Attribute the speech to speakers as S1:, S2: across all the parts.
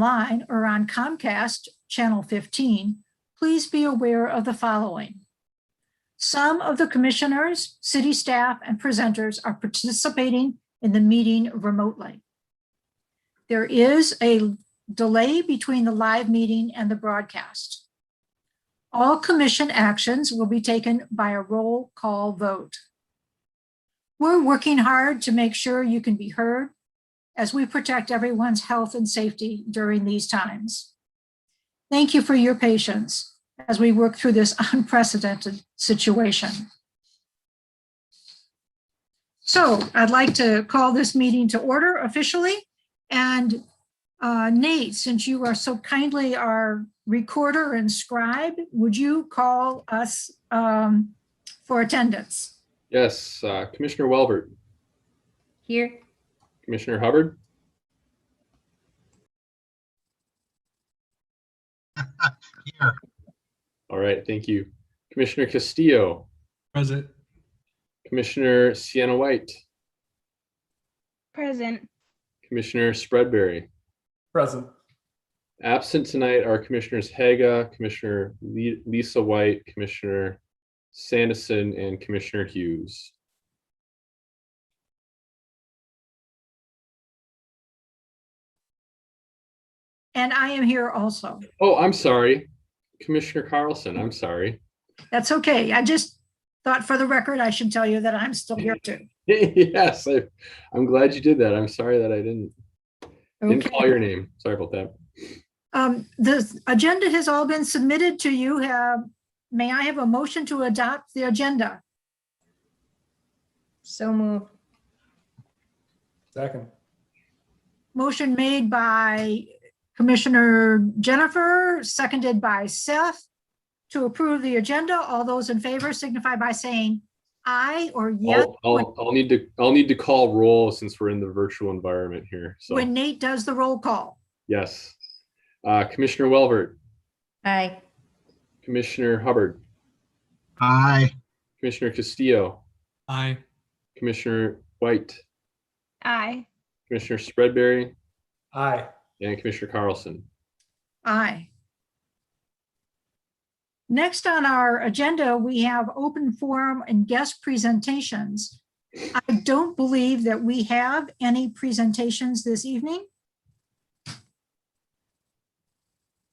S1: online or on Comcast Channel 15, please be aware of the following. Some of the commissioners, city staff, and presenters are participating in the meeting remotely. There is a delay between the live meeting and the broadcast. All commission actions will be taken by a roll call vote. We're working hard to make sure you can be heard as we protect everyone's health and safety during these times. Thank you for your patience as we work through this unprecedented situation. So I'd like to call this meeting to order officially. And Nate, since you are so kindly our recorder and scribe, would you call us for attendance?
S2: Yes, Commissioner Welbert.
S3: Here.
S2: Commissioner Hubbard.
S4: Here.
S2: All right, thank you. Commissioner Castillo.
S5: Present.
S2: Commissioner Sienna White.
S3: Present.
S2: Commissioner Spreadberry.
S5: Present.
S2: Absent tonight are Commissioners Haga, Commissioner Lisa White, Commissioner Sanderson, and Commissioner Hughes.
S1: And I am here also.
S2: Oh, I'm sorry. Commissioner Carlson, I'm sorry.
S1: That's okay. I just thought for the record, I should tell you that I'm still here too.
S2: Yes, I'm glad you did that. I'm sorry that I didn't call your name. Sorry about that.
S1: The agenda has all been submitted to you. May I have a motion to adopt the agenda?
S3: So moved.
S5: Second.
S1: Motion made by Commissioner Jennifer, seconded by Seth to approve the agenda. All those in favor signify by saying aye or yes.
S2: I'll need to call roll since we're in the virtual environment here. So
S1: when Nate does the roll call.
S2: yes. Commissioner Welbert.
S3: Aye.
S2: Commissioner Hubbard.
S4: Aye.
S2: Commissioner Castillo.
S5: Aye.
S2: Commissioner White.
S3: Aye.
S2: Commissioner Spreadberry.
S5: Aye.
S2: And Commissioner Carlson.
S1: Aye. Next on our agenda, we have open forum and guest presentations. I don't believe that we have any presentations this evening.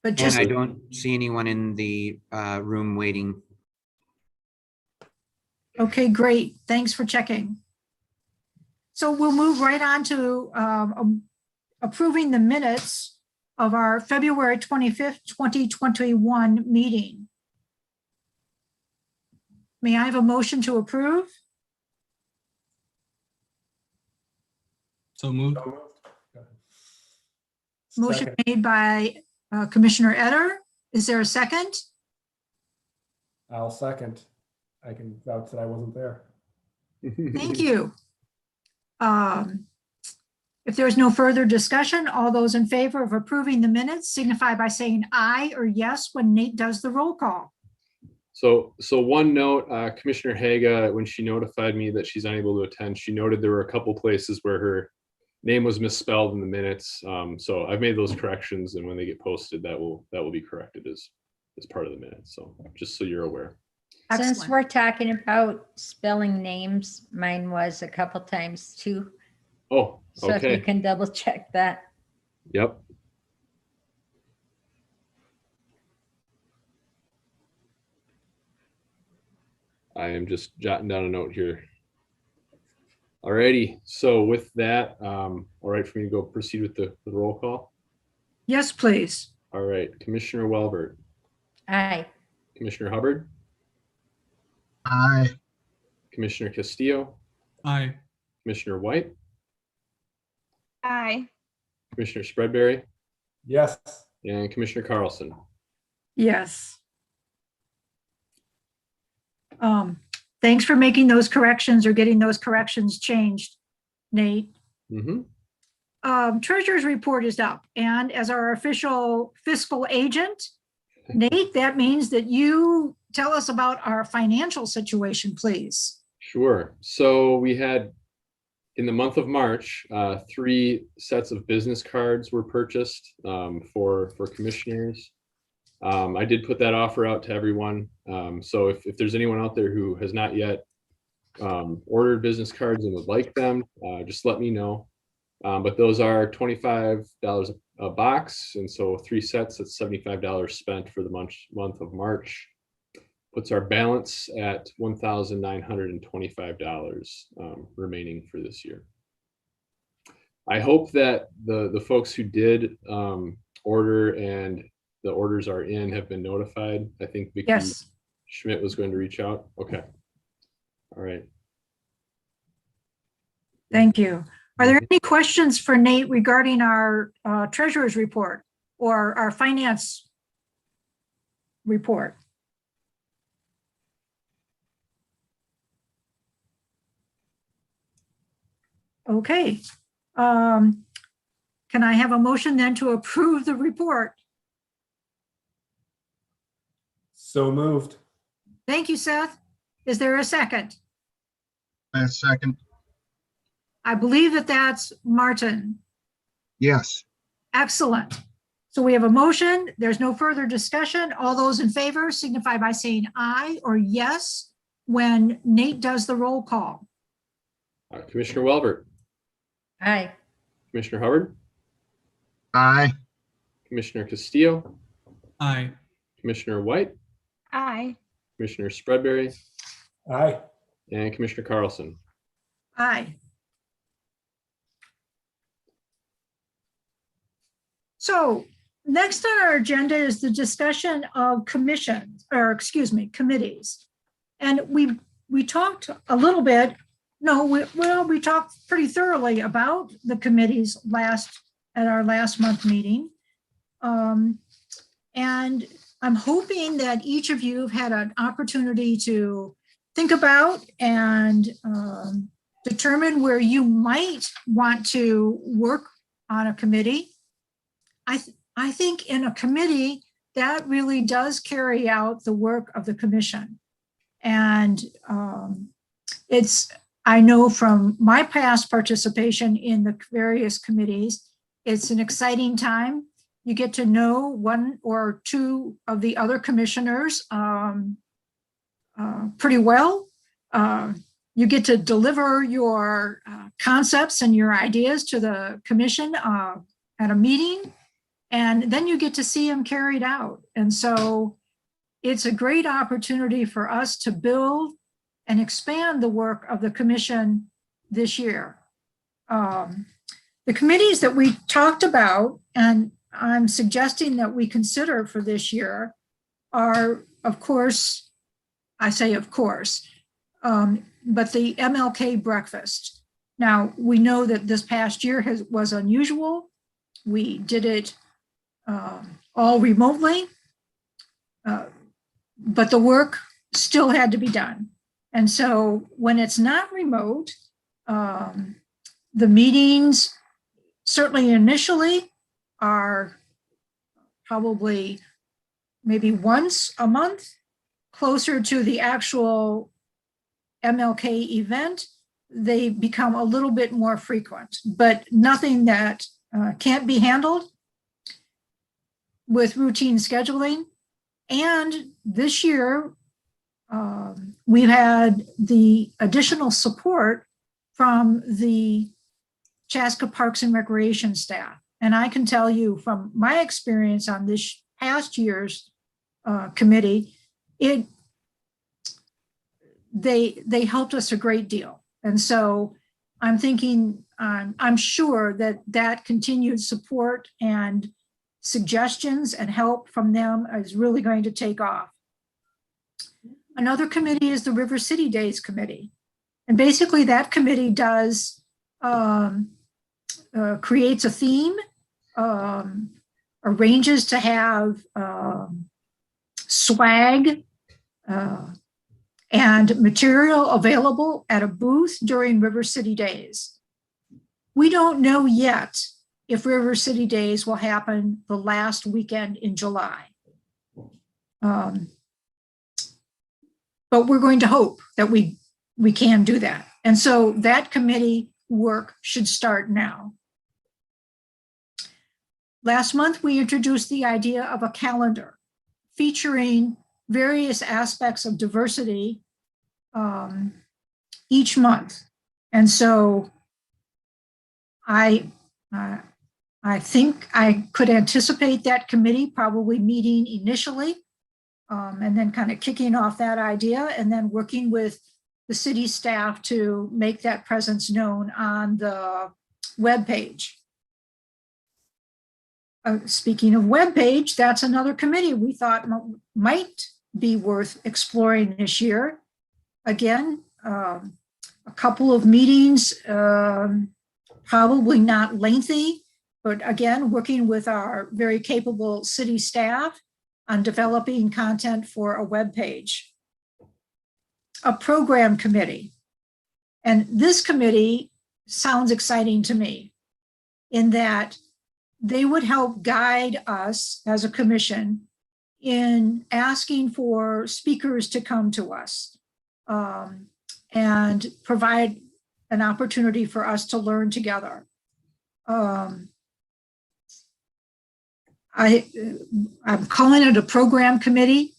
S1: But
S6: And
S1: just
S6: I don't see anyone in the room waiting.
S1: okay, great. Thanks for checking. So we'll move right on to approving the minutes of our February 25th, 2021 meeting. May I have a motion to approve?
S5: So moved.
S1: Motion
S5: Second.
S1: made by Commissioner Etter. Is there a second?
S5: I'll second. I can vouch that I wasn't there.
S1: Thank you. If there's no further discussion, all those in favor of approving the minutes signify by saying aye or yes when Nate does the roll call.
S2: So one note, Commissioner Haga, when she notified me that she's unable to attend, she noted there were a couple places where her name was misspelled in the minutes. So I've made those corrections, and when they get posted, that will be corrected as part of the minutes. So just so you're aware.
S3: Since
S1: Excellent.
S3: we're talking about spelling names, mine was a couple times too.
S2: Oh,
S3: So if you
S2: okay.
S3: can double check that.
S2: Yep. I am just jotting down a note here. Alrighty, so with that, all right for me to go proceed with the roll call?
S1: Yes, please.
S2: All right, Commissioner Welbert,
S3: Aye.
S2: Commissioner Hubbard,
S4: Aye.
S2: Commissioner Castillo,
S5: Aye.
S2: Commissioner White,
S3: Aye.
S2: Commissioner Spreadberry,
S5: Yes.
S2: and Commissioner Carlson.
S1: Yes. Thanks for making those corrections or getting those corrections changed, Nate.
S2: Mm-hmm.
S1: Treasurer's report is up, and as our official fiscal agent, Nate, that means that you tell us about our financial situation, please.
S2: Sure. So we had in the month of March, 3 sets of business cards were purchased for commissioners. I did put that offer out to everyone. So if there's anyone out there who has not yet ordered business cards and would like them, just let me know. But those are $25 a box. And so 3 sets, that's $75 spent for the month of March. Puts our balance at $1,925 remaining for this year. I hope that the folks who did order and the orders are in have been notified. I think Vicki
S1: Yes.
S2: Schmidt was going to reach out. Okay. All right.
S1: Thank you. Are there any questions for Nate regarding our treasurer's report or our finance report? Okay. Can I have a motion then to approve the report?
S5: So moved.
S1: Thank you, Seth. Is there a second?
S4: Second.
S1: I believe that that's Martin.
S4: Yes.
S1: Excellent. So we have a motion. There's no further discussion. All those in favor signify by saying aye or yes when Nate does the roll call.
S2: Commissioner Welbert,
S3: Aye.
S2: Commissioner Hubbard,
S4: Aye.
S2: Commissioner Castillo,
S7: Aye.
S2: Commissioner White,
S3: Aye.
S2: Commissioner Spreadbury,
S5: Aye.
S2: and Commissioner Carlson.
S1: Aye. So next on our agenda is the discussion of commissions, or excuse me, committees. And we talked a little bit, we talked pretty thoroughly about the committees at our last month meeting. And I'm hoping that each of you have had an opportunity to think about and determine where you might want to work on a committee. I think in a committee, that really does carry out the work of the commission. And I know from my past participation in the various committees, it's an exciting time. You get to know 1 or 2 of the other commissioners pretty well. You get to deliver your concepts and your ideas to the commission at a meeting, and then you get to see them carried out. And so it's a great opportunity for us to build and expand the work of the commission this year. The committees that we talked about, and I'm suggesting that we consider for this year, are, of course, I say of course, but the Mlk Breakfast. Now, we know that this past year was unusual. We did it all remotely, but the work still had to be done. And so when it's not remote, the meetings certainly initially are probably maybe once a month. Closer to the actual Mlk event, they become a little bit more frequent, but nothing that can't be handled with routine scheduling. And this year, we've had the additional support from the Chaska Parks and Recreation staff. And I can tell you from my experience on this past year's committee, they helped us a great deal. And so I'm thinking, I'm sure that continued support and suggestions and help from them is really going to take off. Another committee is the River City Days Committee. And basically that committee does, creates a theme, arranges to have swag and material available at a booth during River City Days. We don't know yet if River City Days will happen the last weekend in July. But we're going to hope that we can do that. And so that committee work should start now. Last month, we introduced the idea of a calendar featuring various aspects of diversity each month. And so I think I could anticipate that committee probably meeting initially and then kind of kicking off that idea and then working with the city staff to make that presence known on the webpage. Speaking of webpage, that's another committee we thought might be worth exploring this year. Again, a couple of meetings, probably not lengthy, but again, working with our very capable city staff on developing content for a webpage. A program committee. And this committee sounds exciting to me in that they would help guide us as a commission in asking for speakers to come to us and provide an opportunity for us to learn together. I'm calling it a program committee.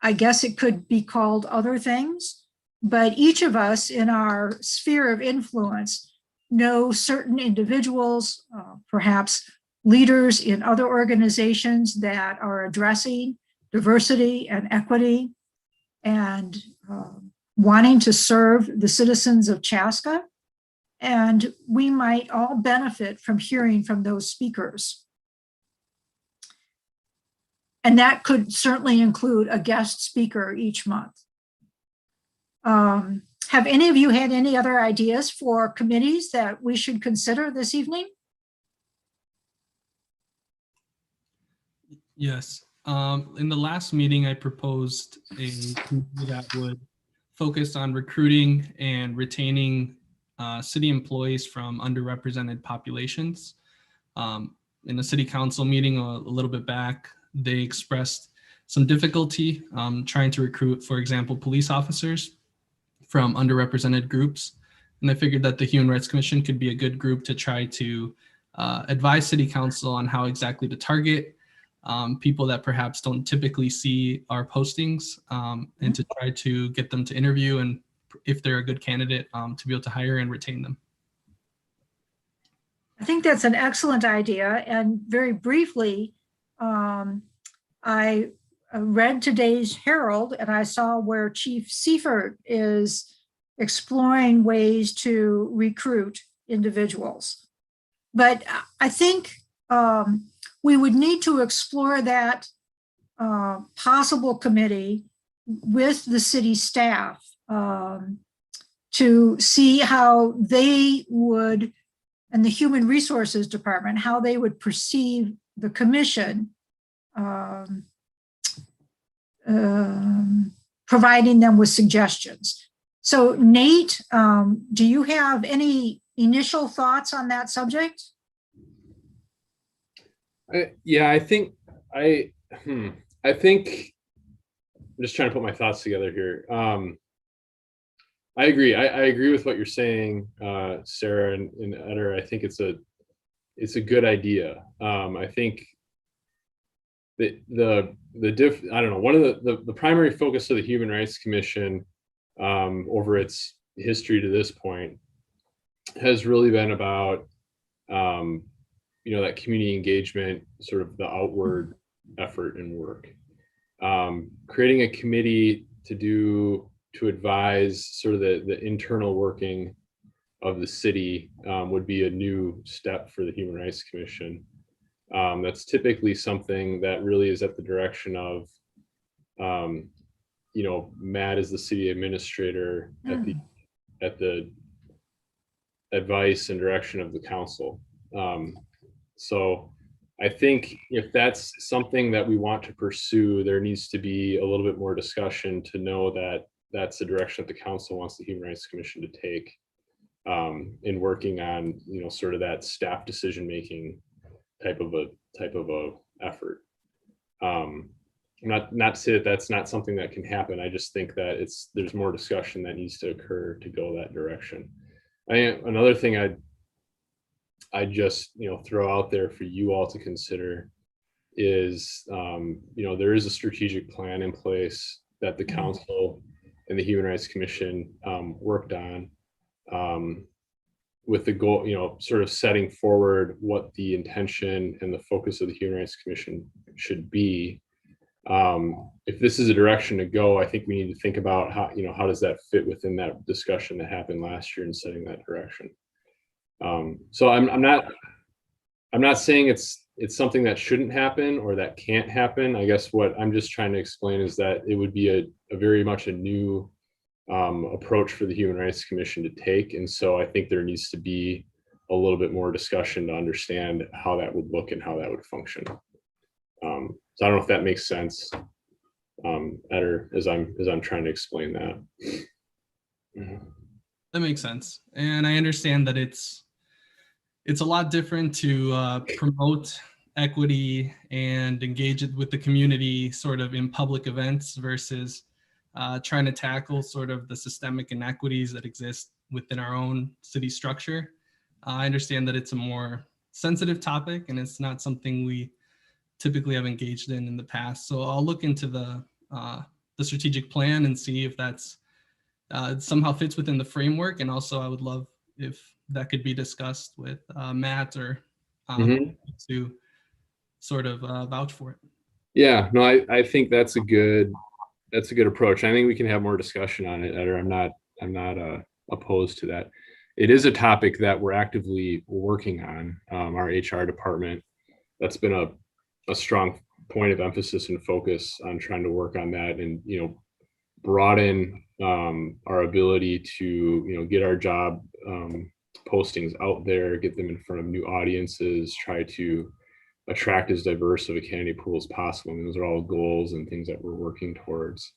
S1: I guess it could be called other things, but each of us in our sphere of influence know certain individuals, perhaps leaders in other organizations that are addressing diversity and equity and wanting to serve the citizens of Chaska. And we might all benefit from hearing from those speakers. And that could certainly include a guest speaker each month. Have any of you had any other ideas for committees that we should consider this evening?
S7: Yes. In the last meeting, I proposed a committee that would focus on recruiting and retaining city employees from underrepresented populations. In a city council meeting a little bit back, they expressed some difficulty trying to recruit, for example, police officers from underrepresented groups. And I figured that the Human Rights Commission could be a good group to try to advise city council on how exactly to target people that perhaps don't typically see our postings and to try to get them to interview and if they're a good candidate to be able to hire and retain them.
S1: I think that's an excellent idea. And very briefly, I read today's Herald and I saw where Chief Seifert is exploring ways to recruit individuals. But I think we would need to explore that possible committee with the city staff to see how they would, and the Human Resources Department, how they would perceive the commission, providing them with suggestions. So Nate, do you have any initial thoughts on that subject?
S2: Yeah, I think I'm just trying to put my thoughts together here. I agree. I agree with what you're saying, Sarah and Eder. I think it's a good idea. I think that I don't know, one of the primary focus of the Human Rights Commission over its history to this point has really been about that community engagement, sort of the outward effort and work. Creating a committee to advise sort of the internal working of the city would be a new step for the Human Rights Commission. That's typically something that really is at the direction of, Matt as the city administrator at the advice and direction of the council. So I think if that's something that we want to pursue, there needs to be a little bit more discussion to know that that's the direction that the council wants the Human Rights Commission to take in working on, sort of that staff decision-making type of a effort. Not to say that that's not something that can happen. I just think that there's more discussion that needs to occur to go that direction. Another thing I just, throw out there for you all to consider is, there is a strategic plan in place that the council and the Human Rights Commission worked on, with the goal, sort of setting forward what the intention and the focus of the Human Rights Commission should be. If this is a direction to go, I think we need to think about how does that fit within that discussion that happened last year in setting that direction. So I'm not saying it's something that shouldn't happen or that can't happen. I guess what I'm just trying to explain is that it would be a very much a new approach for the Human Rights Commission to take. And so I think there needs to be a little bit more discussion to understand how that would look and how that would function. So I don't know if that makes sense, better as I'm trying to explain that.
S7: That makes sense. And I understand that it's a lot different to promote equity and engage it with the community sort of in public events versus trying to tackle sort of the systemic inequities that exist within our own city structure. I understand that it's a more sensitive topic and it's not something we typically have engaged in the past. So I'll look into the strategic plan and see if that's somehow fits within the framework. And also I would love if that could be discussed with Matt or to sort of vouch for it.
S2: Yeah, no, I think that's a good approach. I think we can have more discussion on it, Eder. I'm not opposed to that. It is a topic that we're actively working on. Our HR department, that's been a strong point of emphasis and focus on trying to work on that and broaden our ability to get our job postings out there, get them in front of new audiences, try to attract as diverse of a candidate pool as possible. And those are all goals and things that we're working towards.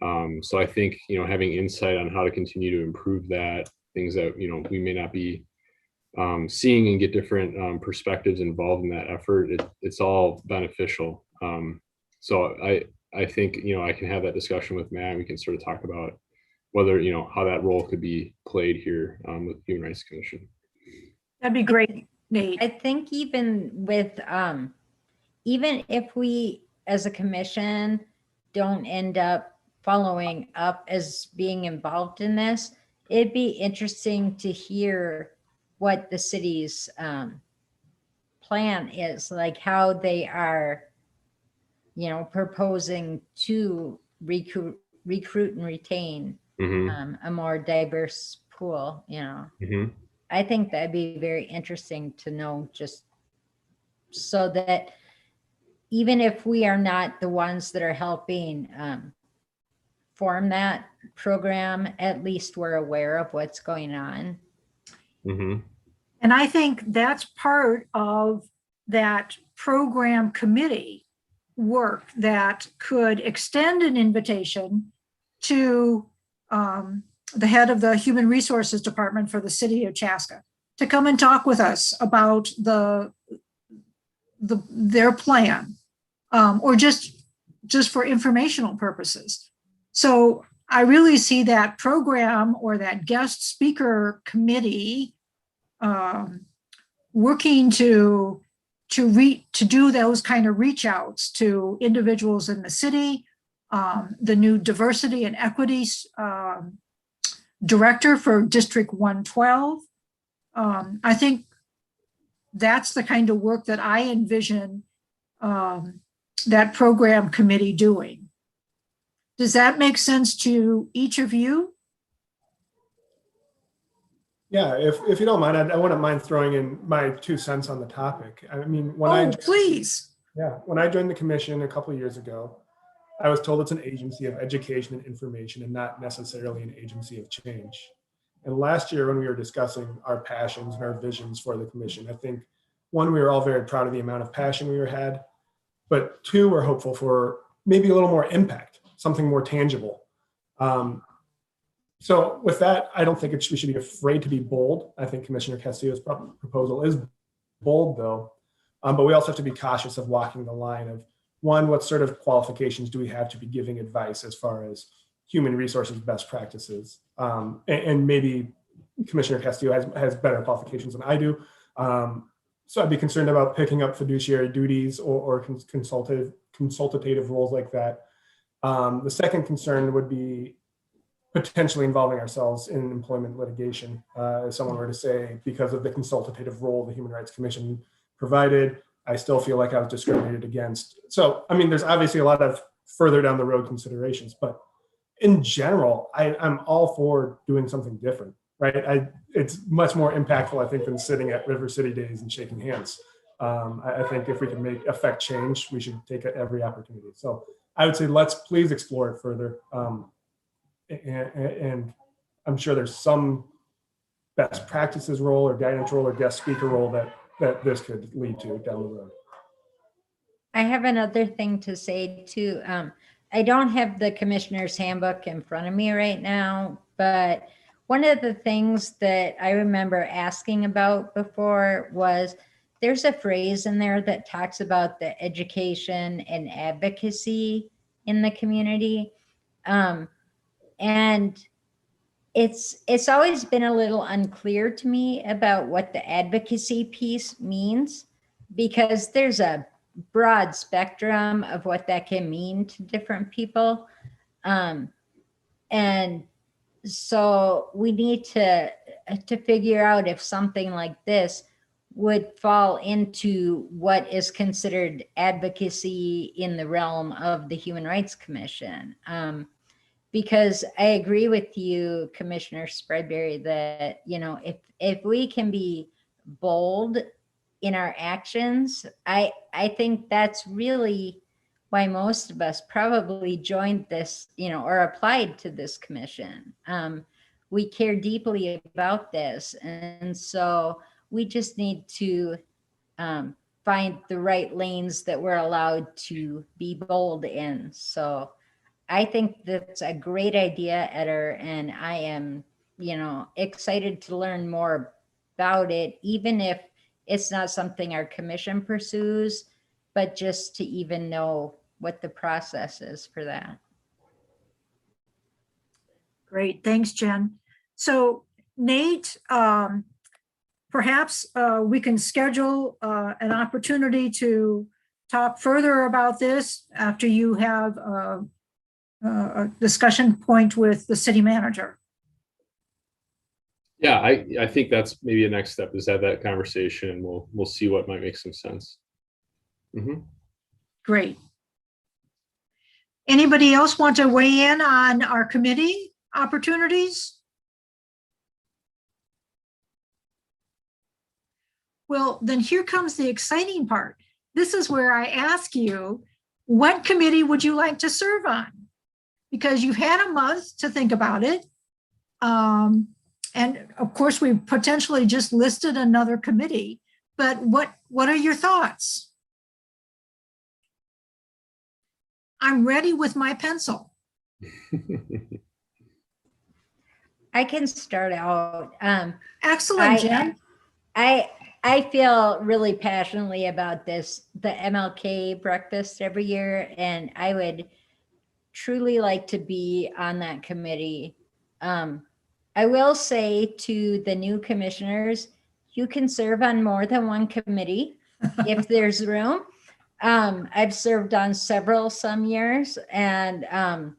S2: So I think having insight on how to continue to improve that, things that we may not be seeing and get different perspectives involved in that effort, it's all beneficial. So I think I can have that discussion with Matt. We can sort of talk about whether how that role could be played here with the Human Rights Commission.
S1: That'd be great, Nate.
S3: I think even with, even if we as a commission don't end up following up as being involved in this, it'd be interesting to hear what the city's plan is, like how they are, proposing to recruit and retain a more diverse pool, I think that'd be very interesting to know, just so that even if we are not the ones that are helping form that program, at least we're aware of what's going on.
S1: And I think that's part of that program committee work that could extend an invitation to the head of the Human Resources Department for the city of Chaska to come and talk with us about their plan, or just for informational purposes. So I really see that program or that guest speaker committee working to do those kind of reach outs to individuals in the city. The new diversity and equity director for District 112. I think that's the kind of work that I envision that program committee doing. Does that make sense to each of you?
S5: Yeah, if you don't mind, I wouldn't mind throwing in my 2 cents on the topic. I mean,
S1: Please.
S5: When I joined the commission a couple of years ago, I was told it's an agency of education and information and not necessarily an agency of change. And last year when we were discussing our passions and our visions for the commission, I think 1, we were all very proud of the amount of passion we had, but 2, we're hopeful for maybe a little more impact, something more tangible. So with that, I don't think we should be afraid to be bold. I think Commissioner Castillo's proposal is bold though, but we also have to be cautious of walking the line of, 1, what sort of qualifications do we have to be giving advice as far as human resources best practices, and maybe Commissioner Castillo has better qualifications than I do. So I'd be concerned about picking up fiduciary duties or consultative roles like that. The second concern would be potentially involving ourselves in employment litigation. If someone were to say, because of the consultative role the Human Rights Commission provided, I still feel like I was discriminated against. So, I mean, there's obviously a lot of further down the road considerations, but in general, I'm all for doing something different, right? It's much more impactful, I think, than sitting at River City Days and shaking hands. I think if we can affect change, we should take every opportunity. So I would say, let's please explore it further. And I'm sure there's some best practices role or guidance role or guest speaker role that this could lead to down the road.
S3: I have another thing to say too. I don't have the commissioner's handbook in front of me right now, but one of the things that I remember asking about before was there's a phrase in there that talks about the education and advocacy in the community. And it's always been a little unclear to me about what the advocacy piece means, because there's a broad spectrum of what that can mean to different people. And so we need to figure out if something like this would fall into what is considered advocacy in the realm of the Human Rights Commission. Because I agree with you, Commissioner Spreadberry, that, you know, if we can be bold in our actions, I think that's really why most of us probably joined this, you know, or applied to this commission. We care deeply about this. And so we just need to find the right lanes that we're allowed to be bold in. So I think that's a great idea, Eder, and I am, you know, excited to learn more about it, even if it's not something our commission pursues, but just to even know what the process is for that.
S1: Great, thanks, Jen. So Nate, perhaps we can schedule an opportunity to talk further about this after you have a discussion point with the city manager.
S2: Yeah, I think that's maybe a next step, is have that conversation, and we'll see what might make some sense. Mm-hmm.
S1: Great. Anybody else want to weigh in on our committee opportunities? Well, then here comes the exciting part. This is where I ask you, what committee would you like to serve on? Because you've had a month to think about it. And of course, we potentially just listed another committee, but what are your thoughts? I'm ready with my pencil.
S3: I can start out.
S1: Excellent, Jen.
S3: I feel really passionately about this, the MLK breakfast every year, and I would truly like to be on that committee. I will say to the new commissioners, you can serve on more than one committee if there's room. I've served on several some years, and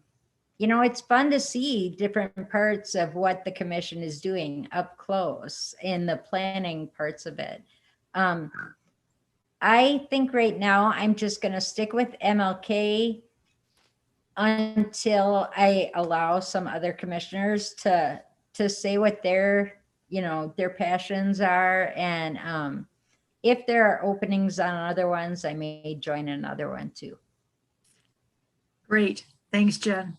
S3: you know, it's fun to see different parts of what the commission is doing up close in the planning parts of it. I think right now I'm just going to stick with MLK until I allow some other commissioners to say what their, you know, their passions are. And if there are openings on other ones, I may join another one too.
S1: Great. Thanks, Jen.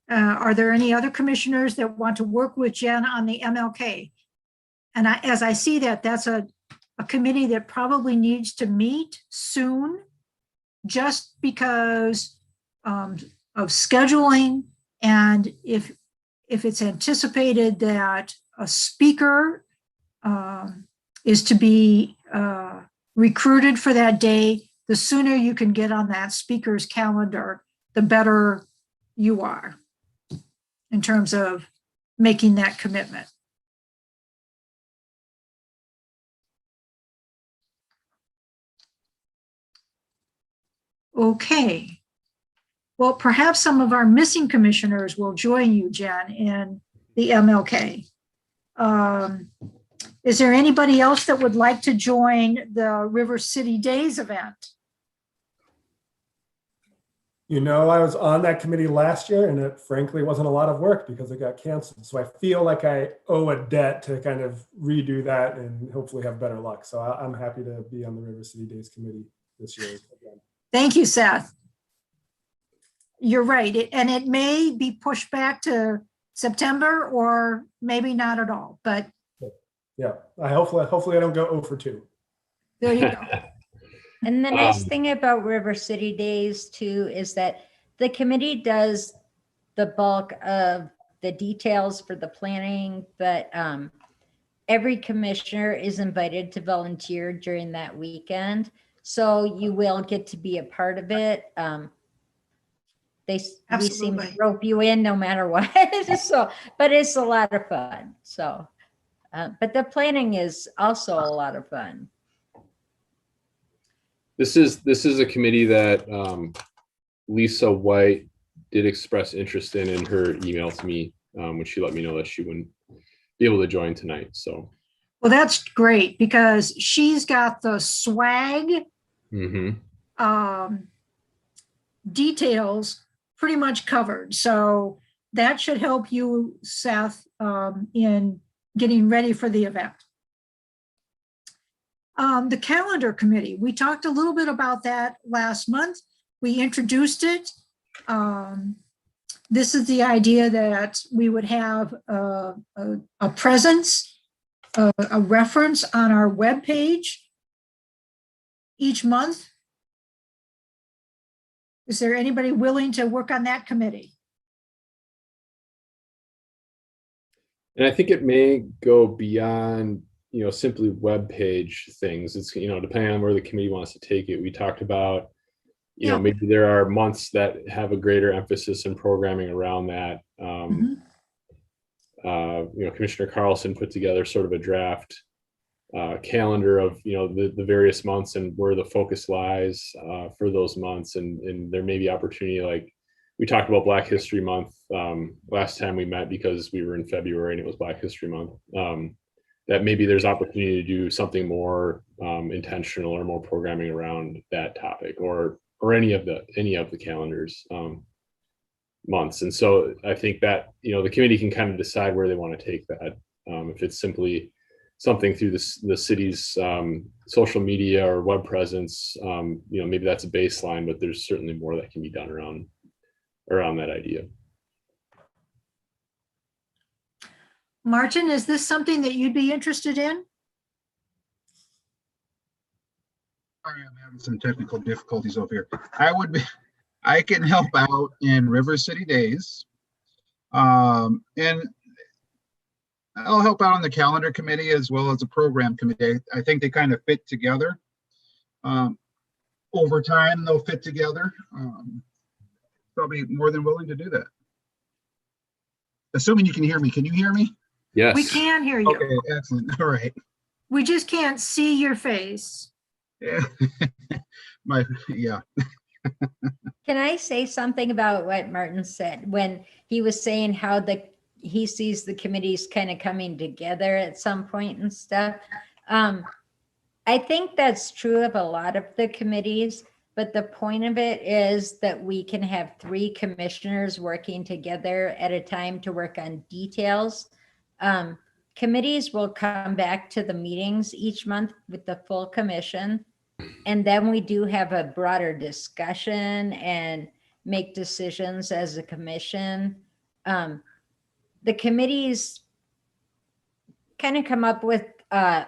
S1: Are there any other commissioners that want to work with Jen on the MLK? And as I see that, that's a committee that probably needs to meet soon, just because of scheduling. And if it's anticipated that a speaker is to be recruited for that day, the sooner you can get on that speaker's calendar, the better you are in terms of making that commitment. Okay. Well, perhaps some of our missing commissioners will join you, Jen, in the MLK. Is there anybody else that would like to join the River City Days event?
S5: You know, I was on that committee last year and it frankly wasn't a lot of work because it got canceled. So I feel like I owe a debt to kind of redo that and hopefully have better luck. So I'm happy to be on the River City Days committee this year again.
S1: Thank you, Seth. You're right. And it may be pushed back to September or maybe not at all, but
S5: yeah, hopefully I don't go 0 for 2.
S1: there you go.
S3: And the nice thing about River City Days too is that the committee does the bulk of the details for the planning, but every commissioner is invited to volunteer during that weekend. So you will get to be a part of it. We seem to rope you in no matter what. So, but it's a lot of fun. So, but the planning is also a lot of fun.
S2: This is a committee that Lisa White did express interest in her email to me when she let me know that she wouldn't be able to join tonight. So,
S1: well, that's great because she's got the swag details pretty much covered. So that should help you, Seth, in getting ready for the event. The calendar committee, we talked a little bit about that last month. We introduced it. This is the idea that we would have a presence, a reference on our webpage each month. Is there anybody willing to work on that committee?
S2: and I think it may go beyond, simply web page things. It's, depending on where the committee wants to take it. We talked about, maybe there are months that have a greater emphasis in programming around that. Commissioner Carlson put together sort of a draft calendar of, the various months and where the focus lies for those months. And there may be opportunity, like we talked about Black History Month last time we met because we were in February and it was Black History Month. That maybe there's opportunity to do something more intentional or more programming around that topic or any of the calendars months. And so I think that, the committee can kind of decide where they want to take that. If it's simply something through the city's social media or web presence, maybe that's a baseline, but there's certainly more that can be done around that idea.
S1: Martin, is this something that you'd be interested in?
S4: Sorry, I'm having some technical difficulties over here. I can help out in River City Days. And I'll help out on the calendar committee as well as the program committee. I think they kind of fit together. Over time, they'll fit together. So I'll be more than willing to do that. Assuming you can hear me. Can you hear me?
S2: Yes.
S1: We can hear you.
S4: Okay, excellent. All right.
S1: We just can't see your face.
S4: Yeah. Yeah.
S3: Can I say something about what Martin said when he was saying how he sees the committees kind of coming together at some point and stuff? I think that's true of a lot of the committees, but the point of it is that we can have 3 commissioners working together at a time to work on details. Committees will come back to the meetings each month with the full commission. And then we do have a broader discussion and make decisions as a commission. The committees kind of come up with a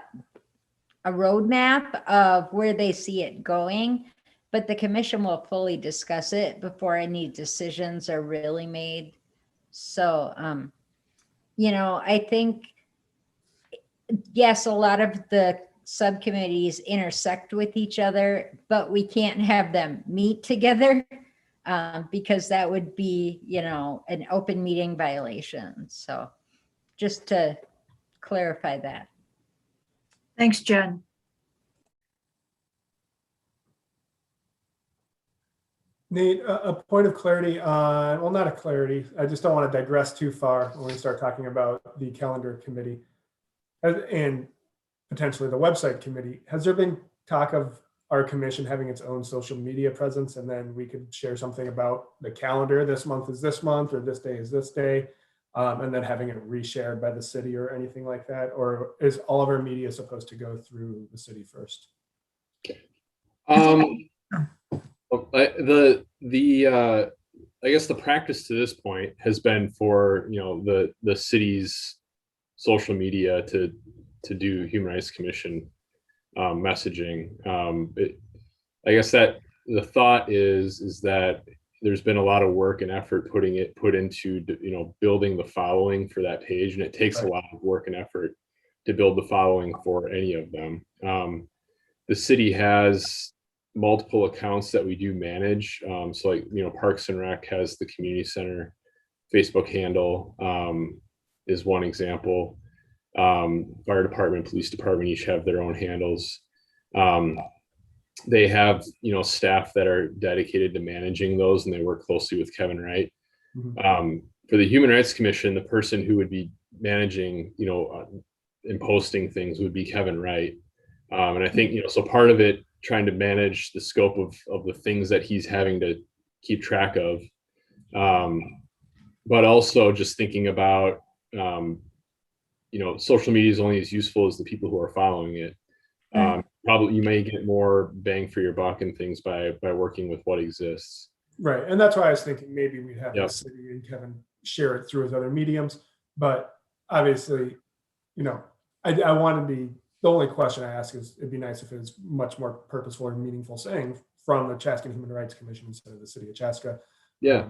S3: roadmap of where they see it going, but the commission will fully discuss it before any decisions are really made. So, I think, yes, a lot of the subcommittees intersect with each other, but we can't have them meet together because that would be, an open meeting violation. So just to clarify that.
S1: Thanks, Jen.
S5: Nate, a point of clarity on, well, not a clarity. I just don't want to digress too far when we start talking about the calendar committee and potentially the website committee. Has there been talk of our commission having its own social media presence, and then we could share something about the calendar? This month is this month, or this day is this day, and then having it reshared by the city or anything like that? Or is all of our media supposed to go through the city first?
S2: I guess the practice to this point has been for the city's social media to do Human Rights Commission messaging. I guess that the thought is that there's been a lot of work and effort put into building the following for that page, and it takes a lot of work and effort to build the following for any of them. The city has multiple accounts that we do manage. So like, Parks and Rec has the community center Facebook handle, is one example. Fire department, police department each have their own handles. They have, staff that are dedicated to managing those, and they work closely with Kevin Wright. For the Human Rights Commission, the person who would be managing, and posting things would be Kevin Wright. And I think, so part of it, trying to manage the scope of the things that he's having to keep track of. But also just thinking about, social media is only as useful as the people who are following it. Probably you may get more bang for your buck and things by working with what exists.
S5: Right. And that's why I was thinking maybe we'd have
S2: Yep.
S5: the city and Kevin share it through his other mediums. But obviously, I want to be, the only question I ask is it'd be nice if it was much more purposeful and meaningful saying from the Chaska Human Rights Commission instead of the city of Chaska.
S2: Yeah.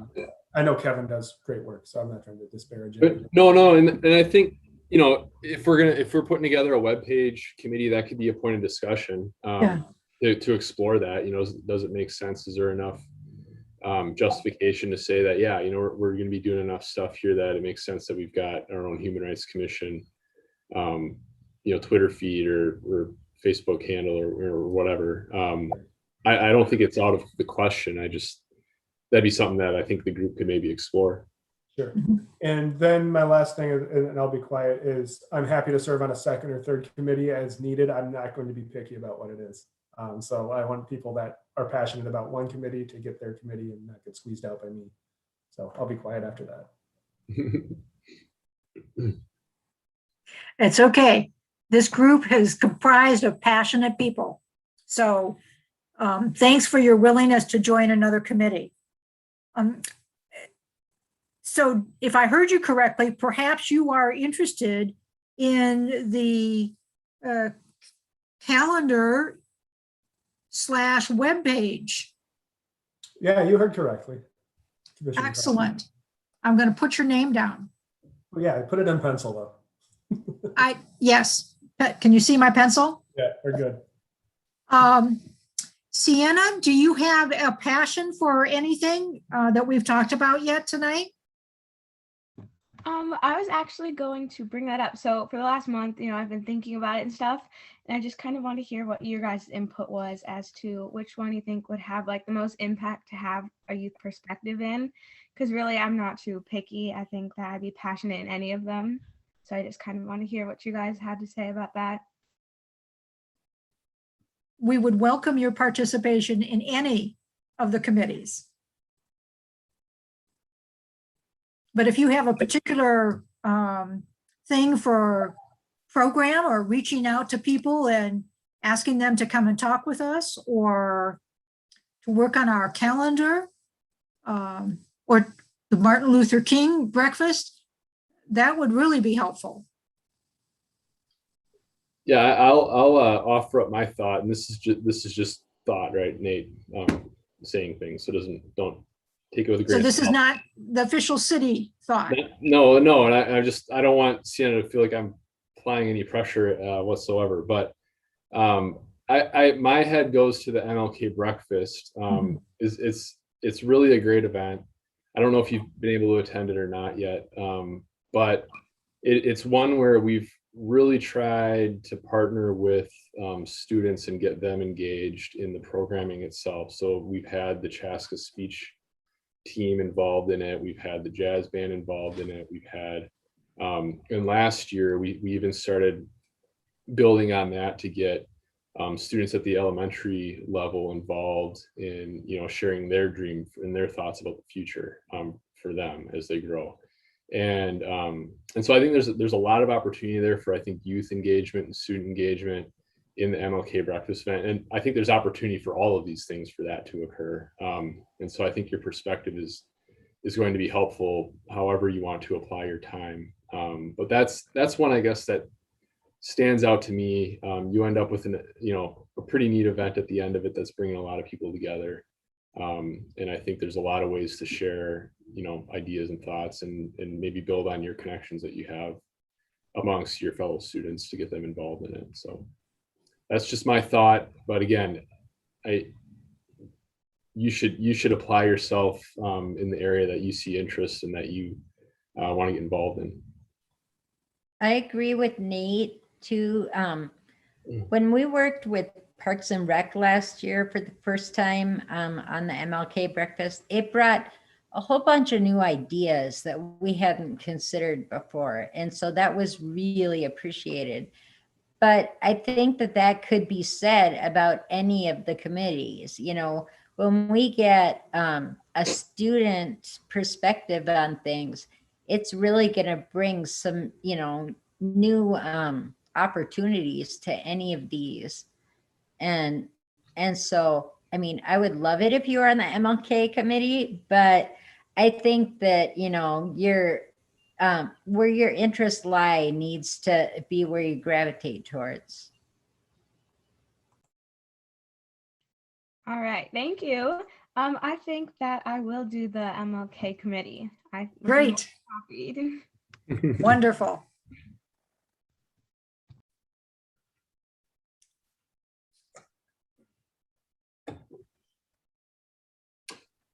S5: I know Kevin does great work, so I'm not trying to disparage it.
S2: But no. And I think, if we're putting together a webpage committee, that could be a point of discussion to explore that. Does it make sense? Is there enough justification to say that, we're going to be doing enough stuff here that it makes sense that we've got our own Human Rights Commission, Twitter feed or Facebook handle or whatever. I don't think it's out of the question. That'd be something that I think the group could maybe explore.
S5: Sure. And then my last thing, and I'll be quiet, is I'm happy to serve on a second or third committee as needed. I'm not going to be picky about what it is. So I want people that are passionate about one committee to get their committee and not get squeezed out by me. So I'll be quiet after that.
S1: It's okay. This group is comprised of passionate people. So thanks for your willingness to join another committee. So if I heard you correctly, perhaps you are interested in the calendar / webpage.
S5: Yeah, you heard correctly.
S1: Excellent. I'm going to put your name down.
S5: Well, yeah, I put it in pencil though.
S1: Yes. Can you see my pencil?
S5: Yeah, we're good.
S1: Sienna, do you have a passion for anything that we've talked about yet tonight?
S8: I was actually going to bring that up. So for the last month, I've been thinking about it and stuff, and I just kind of want to hear what your guys' input was as to which one you think would have like the most impact to have a youth perspective in. Because really, I'm not too picky. I think that I'd be passionate in any of them. So I just kind of want to hear what you guys had to say about that.
S1: We would welcome your participation in any of the committees. But if you have a particular thing for program or reaching out to people and asking them to come and talk with us or to work on our calendar or the Martin Luther King breakfast, that would really be helpful.
S2: Yeah, I'll offer up my thought, and this is just thought, right, Nate? Saying things, so don't take it with a grain.
S1: So this is not the official city thought.
S2: No, and I don't want Sienna to feel like I'm applying any pressure whatsoever. But my head goes to the Mlk Breakfast. It's really a great event. I don't know if you've been able to attend it or not yet, but it's one where we've really tried to partner with students and get them engaged in the programming itself. So we've had the Chaska speech team involved in it. We've had the jazz band involved in it. We've had, and last year we even started building on that to get students at the elementary level involved in, sharing their dream and their thoughts about the future for them as they grow. And so I think there's a lot of opportunity there for, I think, youth engagement and student engagement in the MLK Breakfast event. And I think there's opportunity for all of these things for that to occur. And so I think your perspective is going to be helpful however you want to apply your time. But that's one, I guess, that stands out to me. You end up with a pretty neat event at the end of it that's bringing a lot of people together. And I think there's a lot of ways to share, ideas and thoughts and maybe build on your connections that you have amongst your fellow students to get them involved in it. So that's just my thought. But again, you should apply yourself in the area that you see interest and that you want to get involved in.
S3: I agree with Nate too. When we worked with Parks and Rec last year for the first time on the MLK Breakfast, it brought a whole bunch of new ideas that we hadn't considered before. And so that was really appreciated. But I think that could be said about any of the committees. When we get a student perspective on things, it's really going to bring some, new opportunities to any of these. And so, I mean, I would love it if you were on the MLK committee, but I think that, where your interests lie needs to be where you gravitate towards.
S8: All right, thank you. I think that I will do the MLK committee.
S1: Great. Wonderful.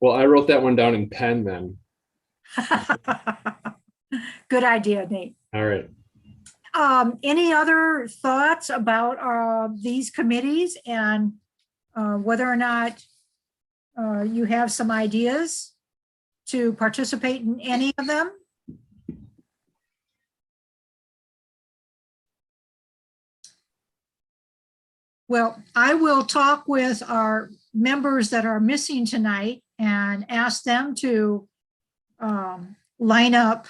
S2: Well, I wrote that one down in pen then.
S1: Good idea, Nate.
S2: All right.
S1: Any other thoughts about these committees and whether or not you have some ideas to participate in any of them? Well, I will talk with our members that are missing tonight and ask them to line up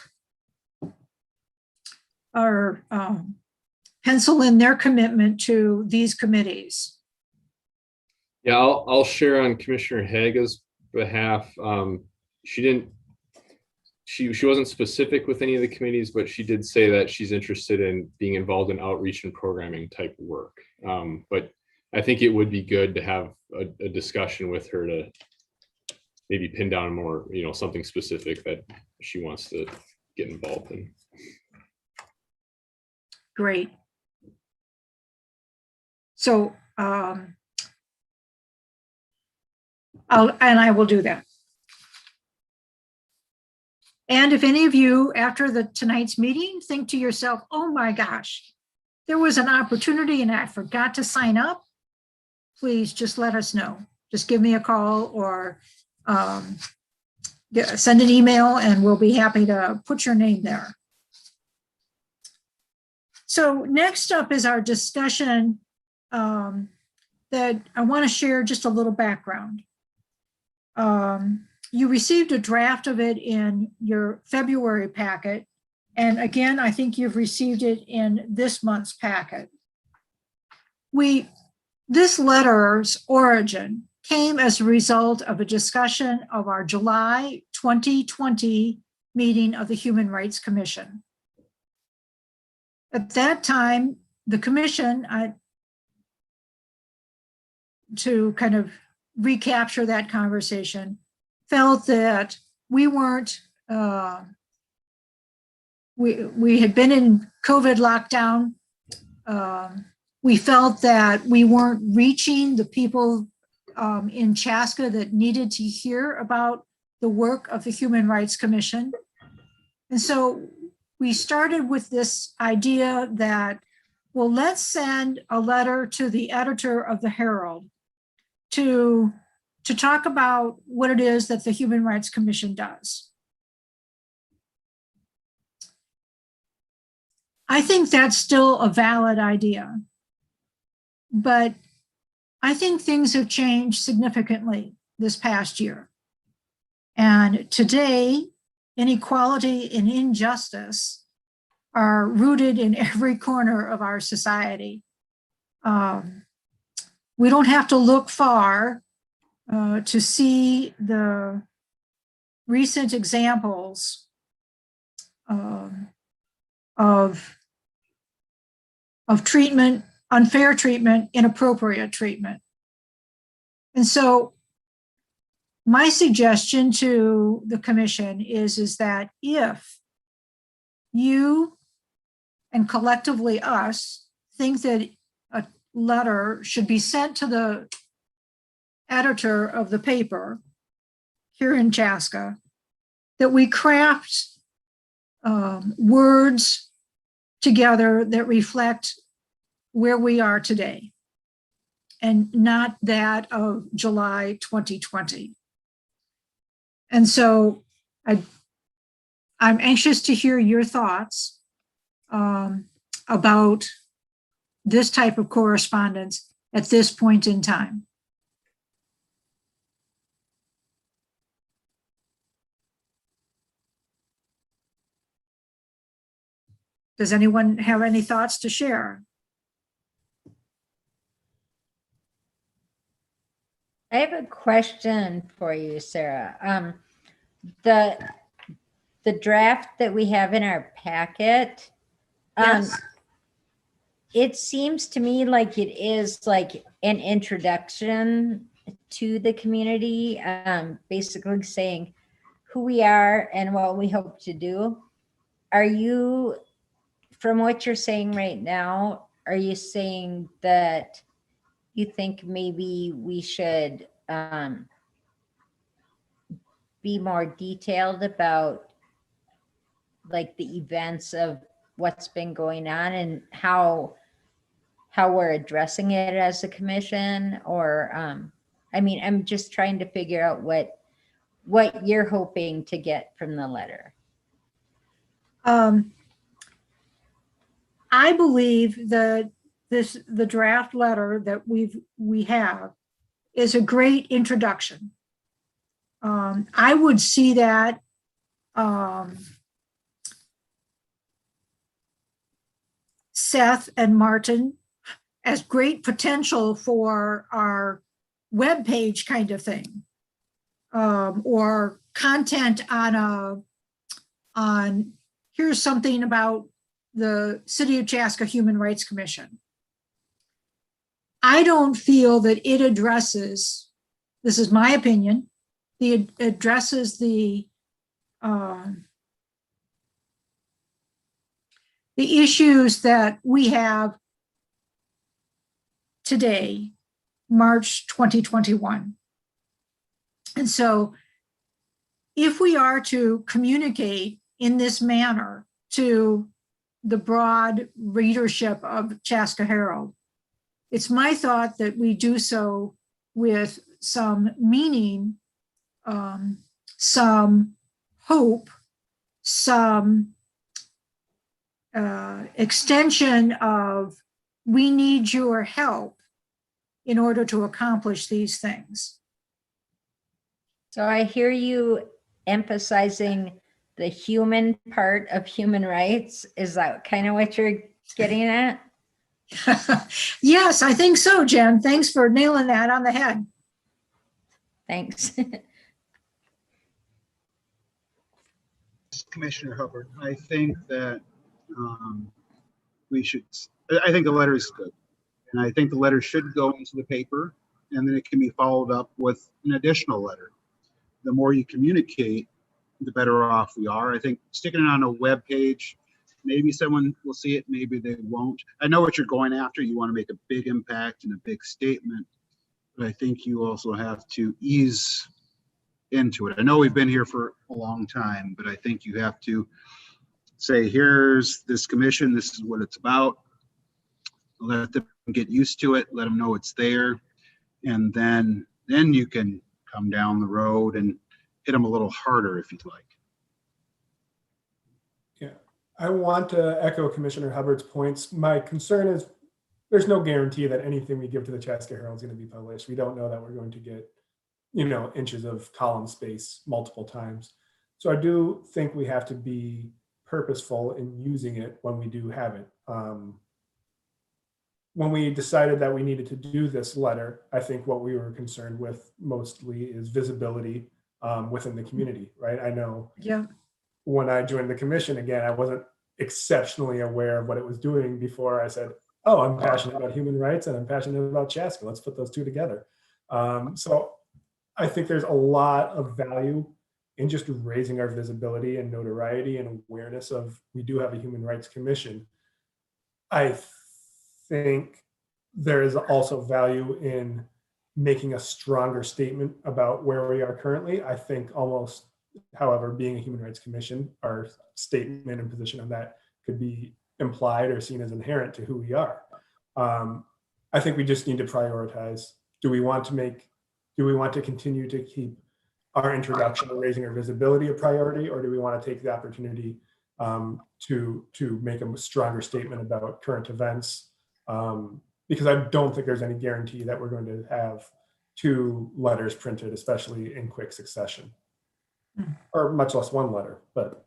S1: or pencil in their commitment to these committees.
S2: Yeah, I'll share on Commissioner Haga's behalf. She wasn't specific with any of the committees, but she did say that she's interested in being involved in outreach and programming type work. But I think it would be good to have a discussion with her to maybe pin down more, something specific that she wants to get involved in.
S1: Great. So, I will do that. And if any of you, after tonight's meeting, think to yourself, oh my gosh, there was an opportunity and I forgot to sign up, please just let us know. Just give me a call or send an email and we'll be happy to put your name there. So next up is our discussion that I want to share just a little background. You received a draft of it in your February packet. And again, I think you've received it in this month's packet. This letter's origin came as a result of a discussion of our July 2020 meeting of the Human Rights Commission. At that time, the commission, to kind of recapture that conversation, felt that we weren't, we had been in COVID lockdown. We felt that we weren't reaching the people in Chaska that needed to hear about the work of the Human Rights Commission. And so we started with this idea that, well, let's send a letter to the editor of the Herald to talk about what it is that the Human Rights Commission does. I think that's still a valid idea, but I think things have changed significantly this past year. And today, inequality and injustice are rooted in every corner of our society. We don't have to look far to see the recent examples of treatment, unfair treatment, inappropriate treatment. And so my suggestion to the commission is that if you and collectively us think that a letter should be sent to the editor of the paper here in Chaska, that we craft words together that reflect where we are today and not that of July 2020. And so I'm anxious to hear your thoughts about this type of correspondence at this point in time. Does anyone have any thoughts to share?
S3: I have a question for you, Sarah. The draft that we have in our packet,
S1: Yes.
S3: it seems to me like it is like an introduction to the community, basically saying who we are and what we hope to do. Are you, from what you're saying right now, are you saying that you think maybe we should be more detailed about like the events of what's been going on and how we're addressing it as a commission? Or I mean, I'm just trying to figure out what you're hoping to get from the letter.
S1: I believe that the draft letter that we have is a great introduction. I would see that Seth and Martin as great potential for our webpage kind of thing, or content on here's something about the City of Chaska Human Rights Commission. I don't feel that it addresses, this is my opinion, it addresses the issues that we have today, March 2021. And so if we are to communicate in this manner to the broad readership of Chaska Herald, it's my thought that we do so with some meaning, some hope, some extension of we need your help in order to accomplish these things.
S3: So I hear you emphasizing the human part of human rights. Is that kind of what you're getting at?
S1: Yes, I think so, Jen. Thanks for nailing that on the head.
S3: Thanks.
S4: Commissioner Hubbard, I think that I think the letter is good. And I think the letter should go into the paper, and then it can be followed up with an additional letter. The more you communicate, the better off we are. I think sticking it on a web page, maybe someone will see it, maybe they won't. I know what you're going after. You want to make a big impact and a big statement, but I think you also have to ease into it. I know we've been here for a long time, but I think you have to say, here's this commission, this is what it's about. Let them get used to it, let them know it's there. And then you can come down the road and hit them a little harder if you'd like.
S5: Yeah, I want to echo Commissioner Hubbard's points. My concern is there's no guarantee that anything we give to the Chaska Herald is going to be published. We don't know that we're going to get, inches of column space multiple times. So I do think we have to be purposeful in using it when we do have it. When we decided that we needed to do this letter, I think what we were concerned with mostly is visibility within the community, right? I know when I joined the commission, again, I wasn't exceptionally aware of what it was doing before I said, oh, I'm passionate about human rights and I'm passionate about Chaska. Let's put those two together. So I think there's a lot of value in just raising our visibility and notoriety and awareness of we do have a human rights commission. I think there is also value in making a stronger statement about where we are currently. I think almost, however, being a human rights commission, our statement and position on that could be implied or seen as inherent to who we are. I think we just need to prioritize. Do we want to continue to keep our introduction and raising our visibility a priority, or do we want to take the opportunity to make a stronger statement about current events? Because I don't think there's any guarantee that we're going to have 2 letters printed, especially in quick succession, or much less 1 letter. But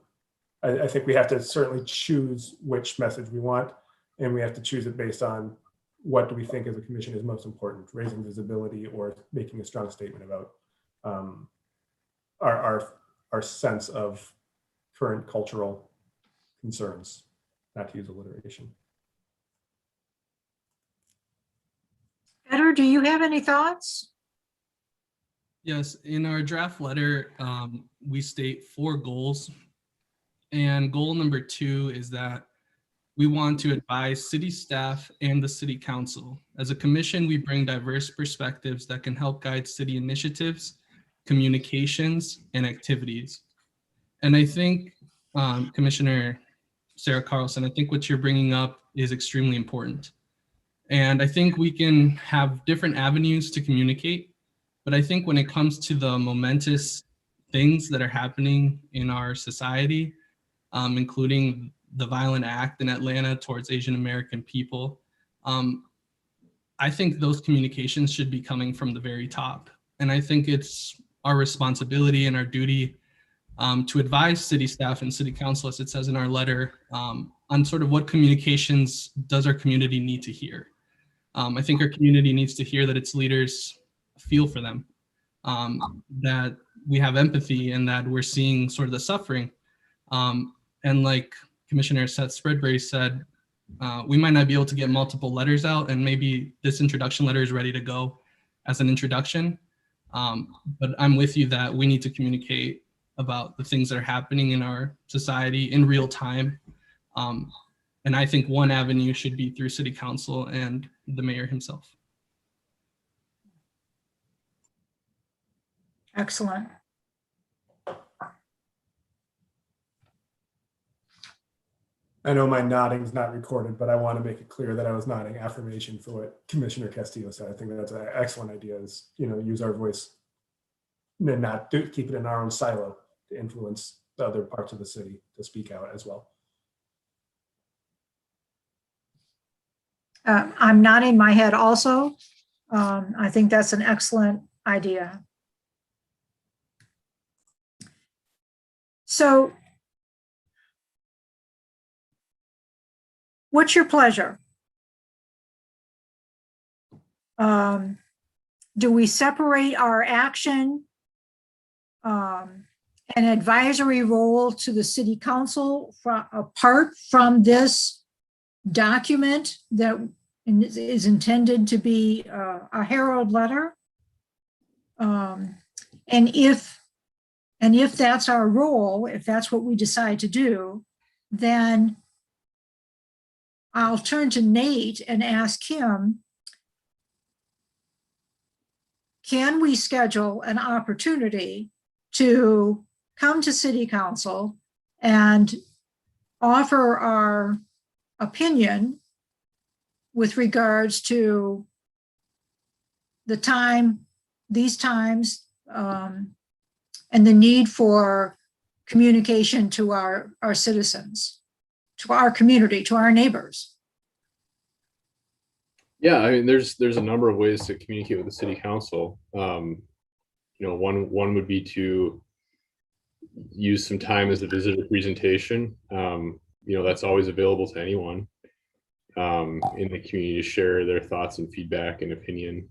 S5: I think we have to certainly choose which message we want, and we have to choose it based on what do we think as a commission is most important, raising visibility or making a strong statement about our sense of current cultural concerns, not to use alliteration.
S1: Peter, do you have any thoughts?
S7: Yes, in our draft letter, we state 4 goals. And goal number 2 is that we want to advise city staff and the city council. As a commission, we bring diverse perspectives that can help guide city initiatives, communications, and activities. And I think, Commissioner Sarah Carlson, I think what you're bringing up is extremely important. And I think we can have different avenues to communicate, but I think when it comes to the momentous things that are happening in our society, including the violent act in Atlanta towards Asian American people, I think those communications should be coming from the very top. And I think it's our responsibility and our duty to advise city staff and city council, as it says in our letter, on sort of what communications does our community need to hear. I think our community needs to hear that its leaders feel for them, that we have empathy and that we're seeing sort of the suffering. And like Commissioner Seth Spreadbury said, we might not be able to get multiple letters out, and maybe this introduction letter is ready to go as an introduction. But I'm with you that we need to communicate about the things that are happening in our society in real time. And I think one avenue should be through city council and the mayor himself.
S1: Excellent.
S5: I know my nodding is not recorded, but I want to make it clear that I was nodding affirmation for what Commissioner Castillo said. I think that's an excellent idea, is, use our voice and not keep it in our own silo to influence the other parts of the city to speak out as well.
S1: I'm nodding my head also. I think that's an excellent idea. So, what's your pleasure? Do we separate our action, an advisory role to the city council apart from this document that is intended to be a herald letter? And if that's our role, if that's what we decide to do, then I'll turn to Nate and ask him, can we schedule an opportunity to come to city council and offer our opinion with regards to the time, these times, and the need for communication to our citizens, to our community, to our neighbors.
S2: Yeah, I mean, there's a number of ways to communicate with the city council. One would be to use some time as a visitor presentation. That's always available to anyone in the community to share their thoughts and feedback and opinion,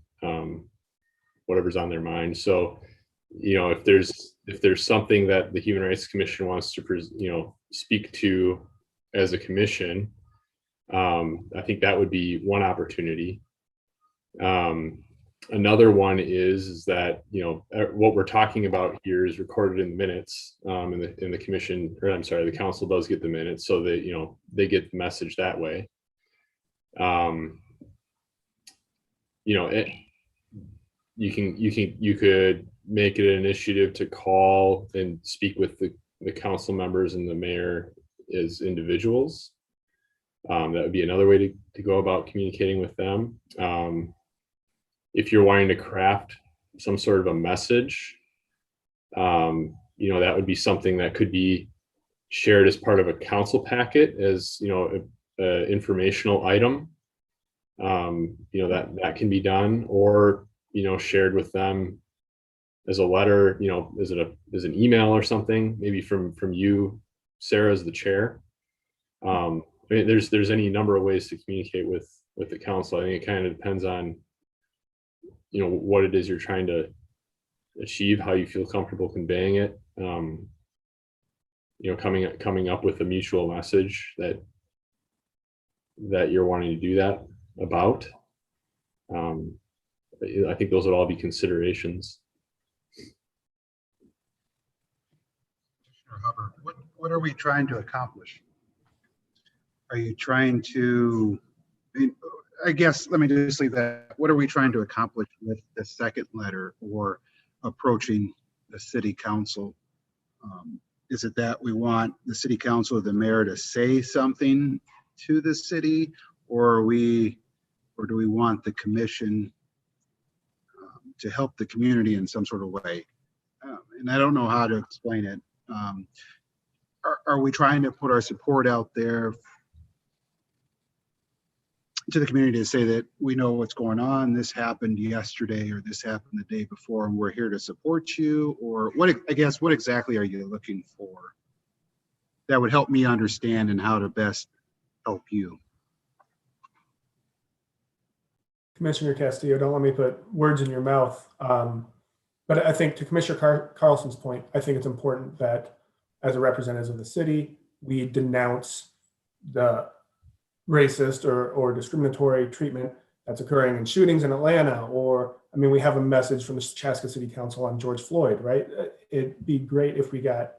S2: whatever's on their mind. So, if there's something that the Human Rights Commission wants to, speak to as a commission, I think that would be one opportunity. Another one is that, what we're talking about here is recorded in the minutes, in the commission, or I'm sorry, the council does get the minutes, so that, they get the message that way. You could make it an initiative to call and speak with the council members and the mayor as individuals. That would be another way to go about communicating with them. If you're wanting to craft some sort of a message, that would be something that could be shared as part of a council packet as, a informational item. That can be done, or, shared with them as a letter, as an email or something, maybe from you, Sarah, as the chair. There's any number of ways to communicate with the council. I think it kind of depends on, what it is you're trying to achieve, how you feel comfortable conveying it. Coming up with a mutual message that you're wanting to do that about. I think those would all be considerations.
S4: Commissioner Hubbard, what are we trying to accomplish? Are you trying to, I guess, let me just leave that. What are we trying to accomplish with the second letter or approaching the city council? Is it that we want the city council or the mayor to say something to the city, or do we want the commission to help the community in some sort of way? And I don't know how to explain it. Are we trying to put our support out there to the community to say that we know what's going on, this happened yesterday or this happened the day before, and we're here to support you? Or what exactly are you looking for that would help me understand and how to best help you?
S5: Commissioner Castillo, don't let me put words in your mouth. But I think to Commissioner Carlson's point, I think it's important that as a representative of the city, we denounce the racist or discriminatory treatment that's occurring in shootings in Atlanta. Or, we have a message from the Chaska City Council on George Floyd, right? It'd be great if we got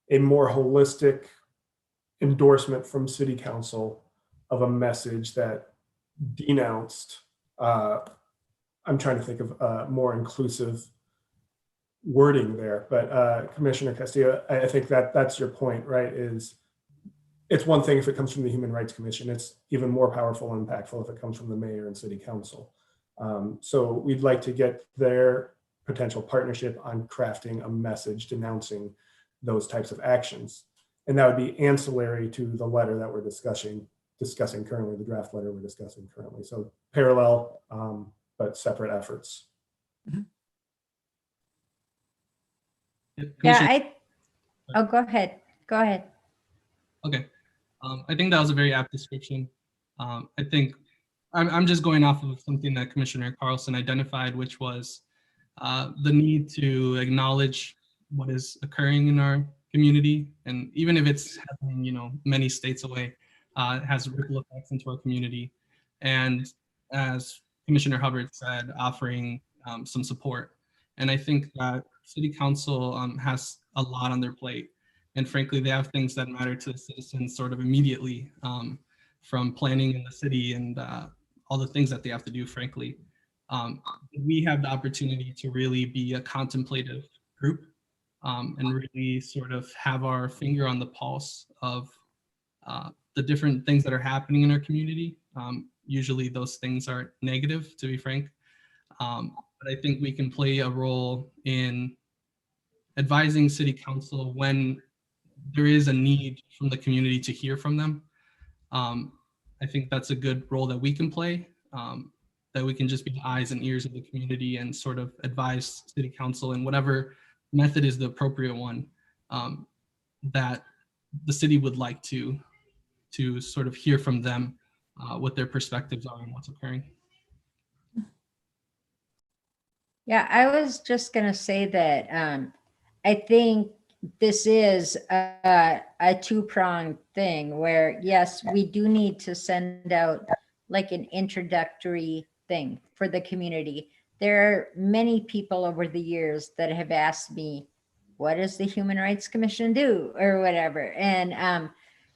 S5: a more holistic endorsement from City Council of a message that denounced, I'm trying to think of more inclusive wording there, but Commissioner Castillo, I think that's your point, right? It's one thing if it comes from the Human Rights Commission. It's even more powerful and impactful if it comes from the mayor and city council. So we'd like to get their potential partnership on crafting a message denouncing those types of actions. And that would be ancillary to the letter that we're discussing currently, the draft letter we're discussing currently. So parallel, but separate efforts.
S3: Yeah,
S7: Commissioner-
S3: go ahead.
S7: Okay. I think that was a very apt description. I think I'm just going off of something that Commissioner Carlson identified, which was the need to acknowledge what is occurring in our community. And even if it's happening, many states away, it has ripple effects into our community. And as Commissioner Hubbard said, offering some support. And I think that City Council has a lot on their plate. And frankly, they have things that matter to the citizens sort of immediately, from planning in the city and all the things that they have to do, frankly. We have the opportunity to really be a contemplative group and really sort of have our finger on the pulse of the different things that are happening in our community. Usually those things are negative, to be frank. But I think we can play a role in advising city council when there is a need from the community to hear from them. I think that's a good role that we can play, that we can just be the eyes and ears of the community and sort of advise city council in whatever method is the appropriate one, that the city would like to sort of hear from them, what their perspectives are and what's occurring.
S3: Yeah, I was just going to say that I think this is a two-pronged thing where, yes, we do need to send out like an introductory thing for the community. There are many people over the years that have asked me, what does the Human Rights Commission do or whatever? And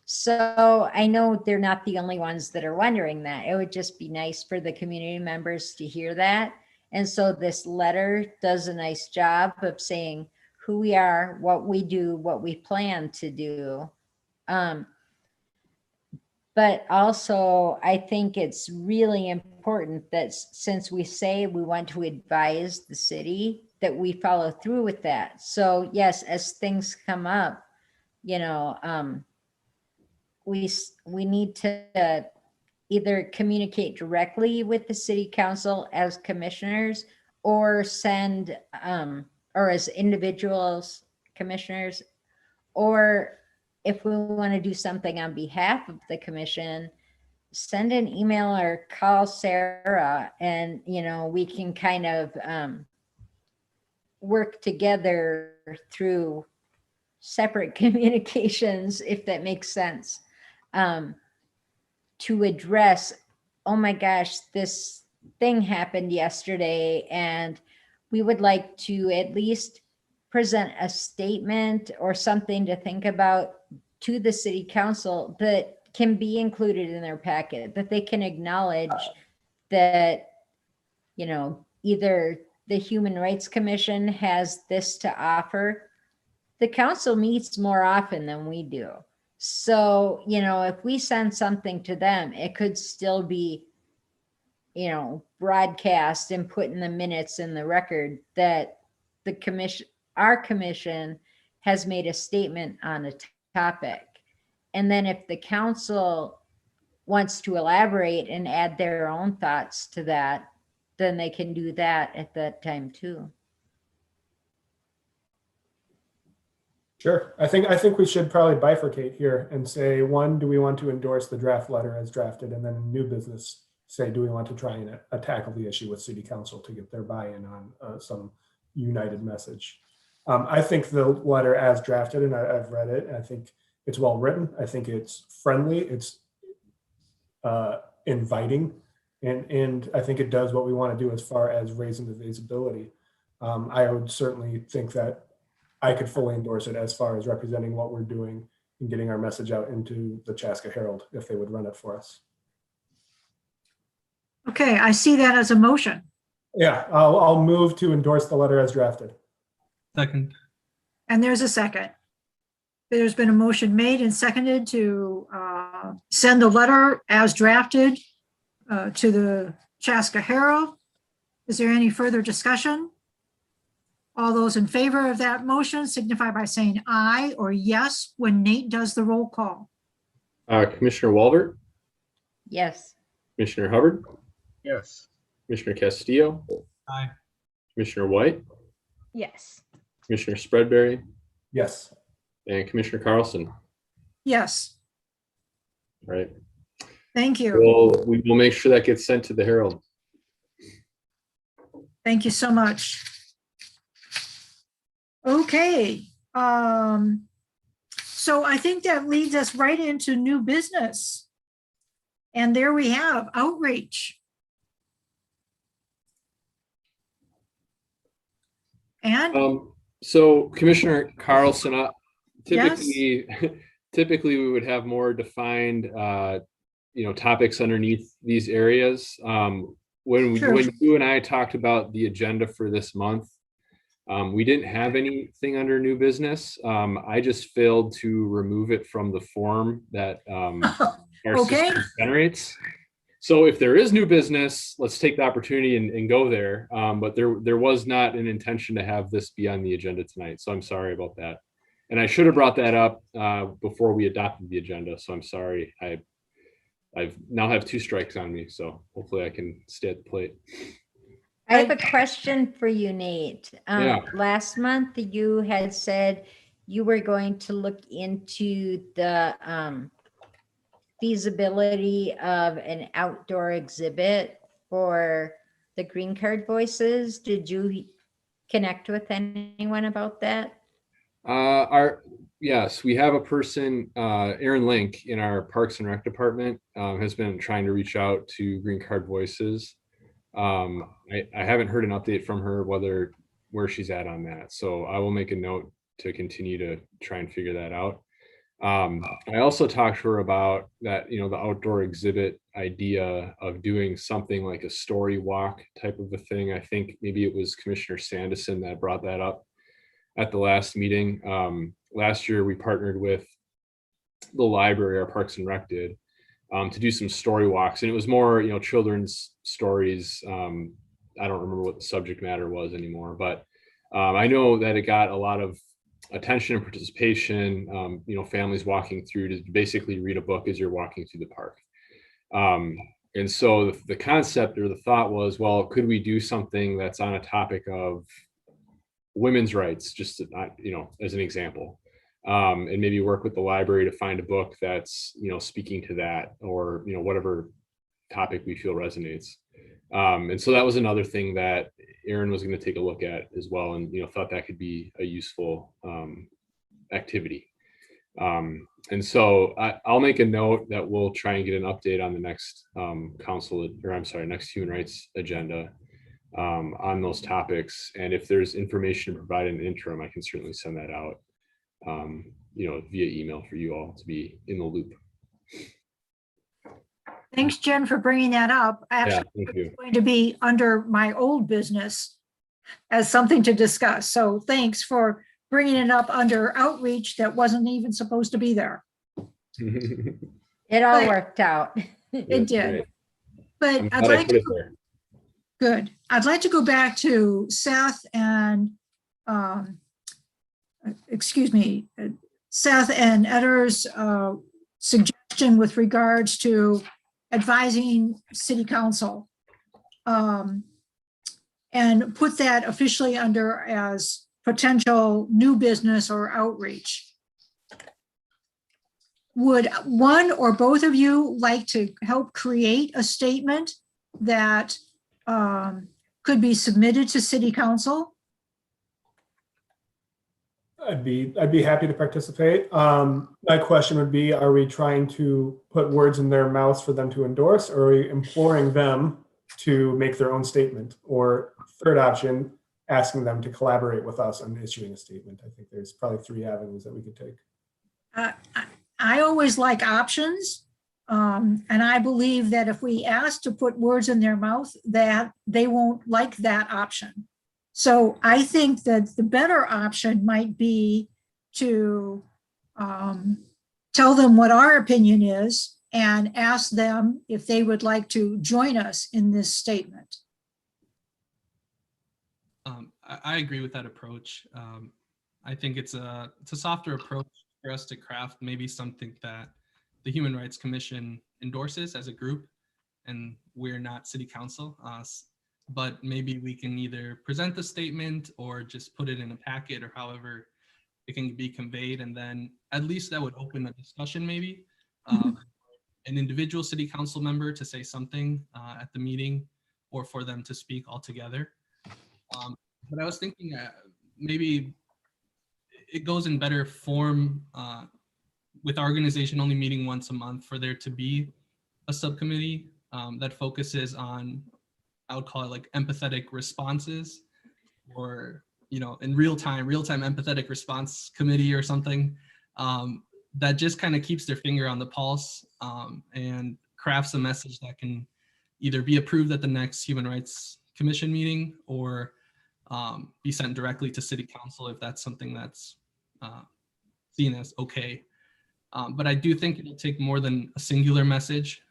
S3: so I know they're not the only ones that are wondering that. It would just be nice for the community members to hear that. And so this letter does a nice job of saying who we are, what we do, what we plan to do. But also, I think it's really important that since we say we want to advise the city, that we follow through with that. So yes, as things come up, you know, we need to either communicate directly with the city council as commissioners or send, or as individuals, commissioners, or if we want to do something on behalf of the commission, send an email or call Sarah and, you know, we can kind of work together through separate communications, if that makes sense, to address, oh my gosh, this thing happened yesterday and we would like to at least present a statement or something to think about to the city council that can be included in their packet, that they can acknowledge that, you know, either the Human Rights Commission has this to offer. The council meets more often than we do. So, you know, if we send something to them, it could still be, you know, broadcast and put in the minutes in the record that the commission, our commission, has made a statement on a topic. And then if the council wants to elaborate and add their own thoughts to that, then they can do that at that time too.
S5: Sure. I think we should probably bifurcate here and say, one, do we want to endorse the draft letter as drafted? And then new business, say, do we want to try and tackle the issue with city council to get their buy-in on some united message? I think the letter as drafted, and I've read it, and I think it's well written. I think it's friendly. It's inviting. And I think it does what we want to do as far as raising the visibility. I would certainly think that I could fully endorse it as far as representing what we're doing and getting our message out into the Chaska Herald if they would run it for us.
S1: Okay, I see that as a motion.
S5: Yeah, I'll move to endorse the letter as drafted.
S7: Second.
S1: And there's a second. There's been a motion made and seconded to send the letter as drafted to the Chaska Herald. Is there any further discussion? All those in favor of that motion signify by saying aye or yes when Nate does the roll call.
S2: Commissioner Walbert,
S3: Yes.
S2: Commissioner Hubbard,
S4: Yes.
S2: Commissioner Castillo,
S7: Aye.
S2: Commissioner White,
S8: Yes.
S2: Commissioner Spreadberry,
S5: Yes.
S2: and Commissioner Carlson.
S1: Yes,
S2: All right.
S1: thank you.
S2: We will make sure that gets sent to the Herald.
S1: Thank you so much. Okay, so I think that leads us right into new business. And there we have outreach. And
S2: So Commissioner Carlson, typically we would have more defined, topics underneath these areas. When
S1: Sure.
S2: you and I talked about the agenda for this month, We didn't have anything under new business. I just failed to remove it from the form that our
S1: Okay.
S2: system generates. So if there is new business, let's take the opportunity and go there. But there was not an intention to have this be on the agenda tonight. So I'm sorry about that. And I should have brought that up before we adopted the agenda. So I'm sorry. I've now have 2 strikes on me. So hopefully I can stay at the plate.
S3: I have a question for you, Nate.
S2: Yeah.
S3: Last month, you had said you were going to look into the feasibility of an outdoor exhibit for the Green Card Voices. Did you connect with anyone about that?
S2: Yes, we have a person, Aaron Link, in our Parks and Rec department, has been trying to reach out to Green Card Voices. I haven't heard an update from her where she's at on that. So I will make a note to continue to try and figure that out. I also talked to her about that, the outdoor exhibit idea of doing something like a story walk type of a thing. I think maybe it was Commissioner Sanderson that brought that up at the last meeting. Last year, we partnered with the library, our Parks and Rec did, to do some story walks. And it was more, children's stories. I don't remember what the subject matter was anymore, but I know that it got a lot of attention and participation, families walking through to basically read a book as you're walking through the park. And so the concept or the thought was, well, could we do something that's on a topic of women's rights, just to, as an example, and maybe work with the library to find a book that's, speaking to that, or, whatever topic we feel resonates. And so that was another thing that Aaron was going to take a look at as well, and thought that could be a useful activity. And so I'll make a note that we'll try and get an update on the next next human rights agenda on those topics. And if there's information to provide in the interim, I can certainly send that out, via email for you all to be in the loop.
S1: Thanks, Jen, for bringing that up. Actually,
S2: thank you.
S1: it's going to be under my old business as something to discuss. So thanks for bringing it up under outreach that wasn't even supposed to be there.
S3: It all worked out.
S1: It did.
S2: Right.
S1: But
S2: I'm
S1: I'd
S2: glad I
S1: like
S2: put
S1: to
S2: it there.
S1: Good. I'd like to go back to Seth and Edgar's suggestion with regards to advising city council, and put that officially under as potential new business or outreach. Would one or both of you like to help create a statement that could be submitted to city council?
S5: I'd be happy to participate. My question would be, are we trying to put words in their mouths for them to endorse, or are we imploring them to make their own statement? Or third option, asking them to collaborate with us on issuing a statement? I think there's probably 3 avenues that we could take.
S1: I always like options. And I believe that if we ask to put words in their mouth, that they won't like that option. So I think that the better option might be to tell them what our opinion is and ask them if they would like to join us in this statement.
S7: I agree with that approach. I think it's a softer approach for us to craft maybe something that the Human Rights Commission endorses as a group, and we're not city council. But maybe we can either present the statement or just put it in a packet, or however it can be conveyed. And then at least that would open a discussion, maybe an individual city council member to say something at the meeting, or for them to speak altogether. But I was thinking maybe it goes in better form with our organization only meeting once a month, for there to be a subcommittee that focuses on, I would call it like empathetic responses, or, in real time empathetic response committee or something, that just kind of keeps their finger on the pulse and crafts a message that can either be approved at the next Human Rights Commission meeting, or be sent directly to city council if that's something that's seen as okay. But I do think it'll take more than a singular message.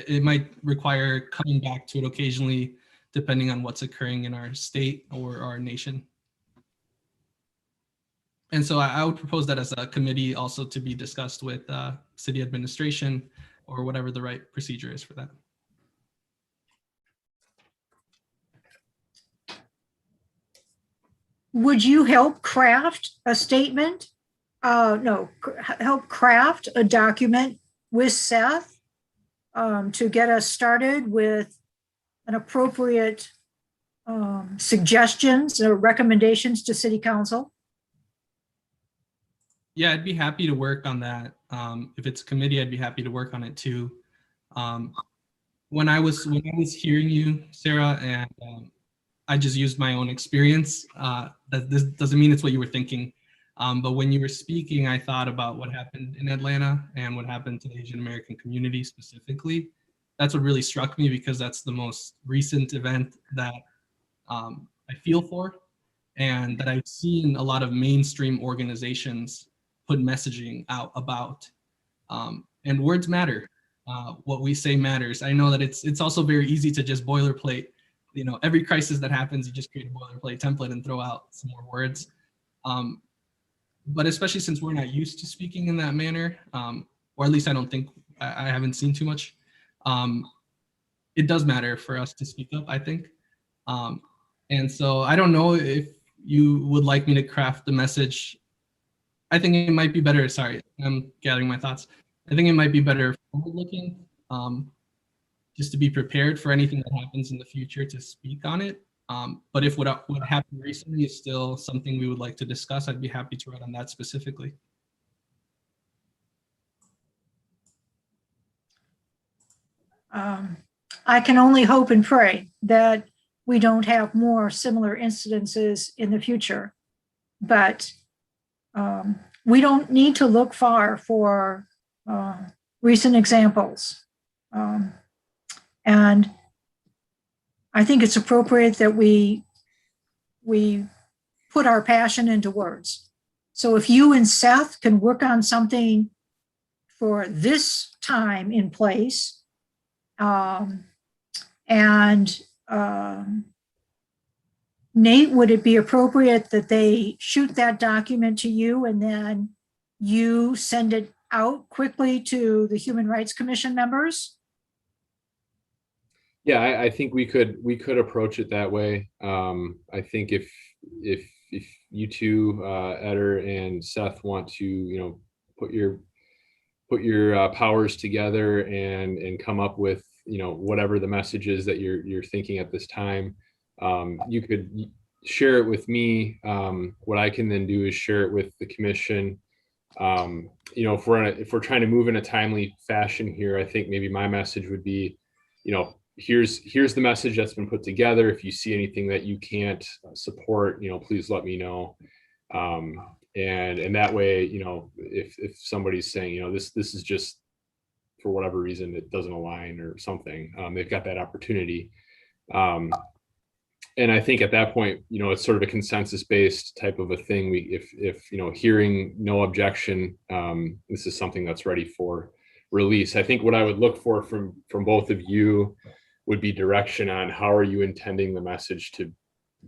S7: It might require coming back to it occasionally, depending on what's occurring in our state or our nation. And so I would propose that as a committee also to be discussed with city administration or whatever the right procedure is for that.
S1: Would you help craft a statement? No, help craft a document with Seth to get us started with an appropriate suggestions or recommendations to city council?
S7: Yeah, I'd be happy to work on that. If it's a committee, I'd be happy to work on it too. When I was hearing you, Sarah, and I just used my own experience. That this doesn't mean it's what you were thinking. But when you were speaking, I thought about what happened in Atlanta and what happened to the Asian American community specifically. That's what really struck me because that's the most recent event that I feel for, and that I've seen a lot of mainstream organizations put messaging out about. And words matter. What we say matters. I know that it's also very easy to just boilerplate. You know, every crisis that happens, you just create a boilerplate template and throw out some more words. But especially since we're not used to speaking in that manner, or at least I don't think, I haven't seen too much, it does matter for us to speak up, I think. And so I don't know if you would like me to craft the message. I think it might be better, sorry, I'm gathering my thoughts. I think it might be better forward-looking, just to be prepared for anything that happens in the future to speak on it. But if what happened recently is still something we would like to discuss, I'd be happy to write on that specifically.
S1: I can only hope and pray that we don't have more similar incidences in the future. But we don't need to look far for recent examples. And I think it's appropriate that we put our passion into words. So if you and Seth can work on something for this time in place, Nate, would it be appropriate that they shoot that document to you and then you send it out quickly to the Human Rights Commission members?
S2: Yeah, I think we could approach it that way. I think if you two, Eder and Seth, want to, you know, put your powers together and come up with, you know, whatever the message is that you're thinking at this time, you could share it with me. What I can then do is share it with the commission. You know, if we're trying to move in a timely fashion here, I think maybe my message would be, you know, here's the message that's been put together. If you see anything that you can't support, you know, please let me know. And that way, you know, if somebody's saying, you know, this is just for whatever reason it doesn't align or something, they've got that opportunity. And I think at that point, you know, it's sort of a consensus-based type of a thing. If you know, hearing no objection, this is something that's ready for release. I think what I would look for from both of you would be direction on how are you intending the message to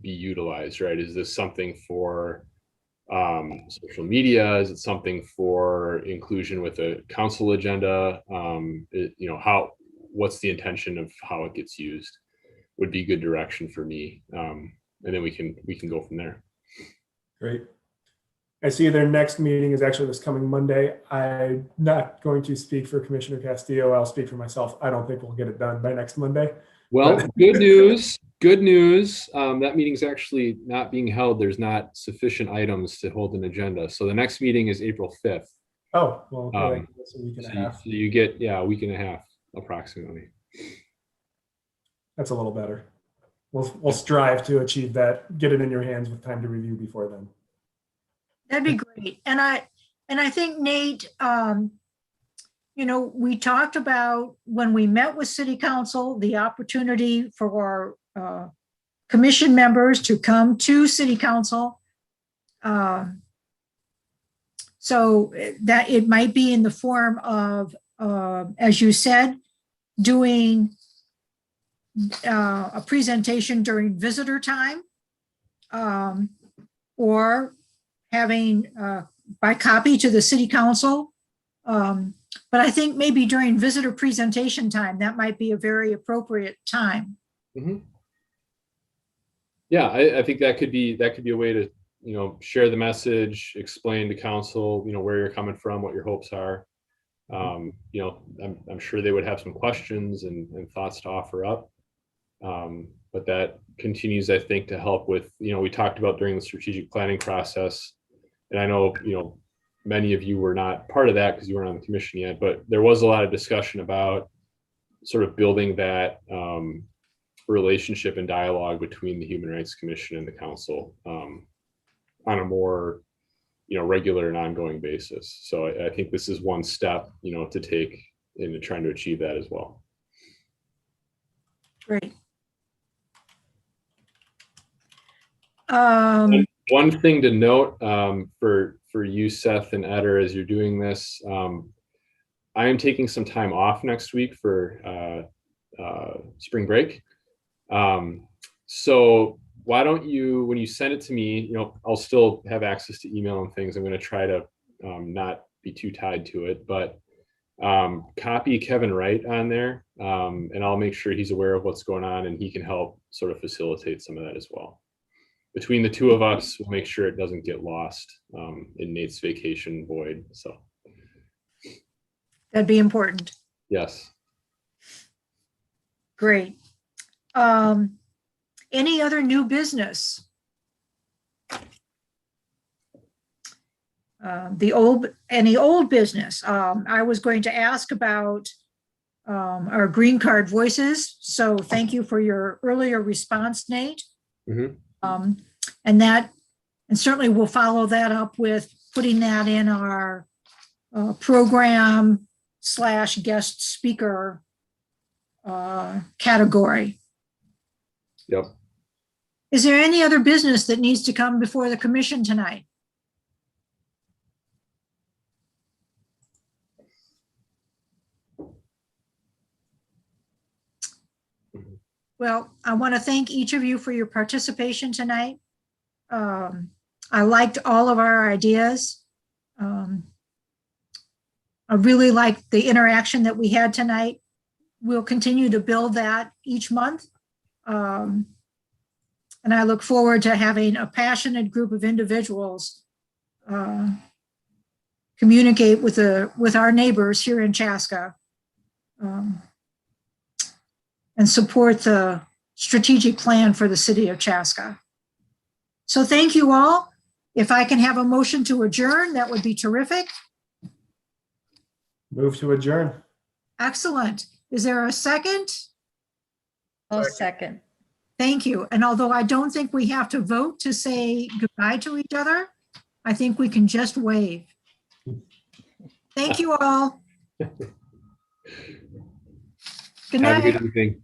S2: be utilized, right? Is this something for social media? Is it something for inclusion with a council agenda? You know, what's the intention of how it gets used would be good direction for me. And then we can go from there.
S5: Great. I see their next meeting is actually this coming Monday. I'm not going to speak for Commissioner Castillo. I'll speak for myself. I don't think we'll get it done by next Monday.
S2: Well, good news. Good news. That meeting's actually not being held. There's not sufficient items to hold an agenda. So the next meeting is April 5th.
S5: Oh, well, okay, that's a week and a half.
S2: So you get, yeah, a week and a half approximately.
S5: That's a little better. We'll strive to achieve that. Get it in your hands with time to review before then.
S1: That'd be great. And I think, Nate, you know, we talked about when we met with City Council, the opportunity for commission members to come to city council. So that it might be in the form of, as you said, doing a presentation during visitor time, or having by copy to the city council. But I think maybe during visitor presentation time, that might be a very appropriate time.
S2: Mm-hmm. Yeah, I think that could be a way to, share the message, explain to council, where you're coming from, what your hopes are. I'm sure they would have some questions and thoughts to offer up. But that continues, I think, to help with, we talked about during the strategic planning process, and I know, many of you were not part of that because you weren't on the commission yet, but there was a lot of discussion about sort of building that relationship and dialogue between the Human Rights Commission and the council on a more, regular and ongoing basis. So I think this is one step, to take into trying to achieve that as well.
S1: Great.
S2: One thing to note for you, Seth and Eder, as you're doing this, I am taking some time off next week for spring break. So why don't you, when you send it to me, I'll still have access to email and things. I'm going to try to not be too tied to it, but copy Kevin Wright on there, and I'll make sure he's aware of what's going on, and he can help sort of facilitate some of that as well. Between the two of us, we'll make sure it doesn't get lost in Nate's vacation void. So
S1: That'd be important.
S2: yes.
S1: Great. Any other new business? Any old business? I was going to ask about our green card voices. So thank you for your earlier response, Nate.
S2: Mm-hmm.
S1: And certainly we'll follow that up with putting that in our program / guest speaker category.
S2: Yep.
S1: Is there any other business that needs to come before the commission tonight? Well, I want to thank each of you for your participation tonight. I liked all of our ideas. I really liked the interaction that we had tonight. We'll continue to build that each month. And I look forward to having a passionate group of individuals communicate with our neighbors here in Chaska and support the strategic plan for the city of Chaska. So thank you all. If I can have a motion to adjourn, that would be terrific.
S5: Move to adjourn.
S1: Excellent. Is there a second?
S3: I'll second.
S1: Thank you. And although I don't think we have to vote to say goodbye to each other, I think we can just wave. Thank you all. Good
S2: Have a
S1: night.
S2: good evening.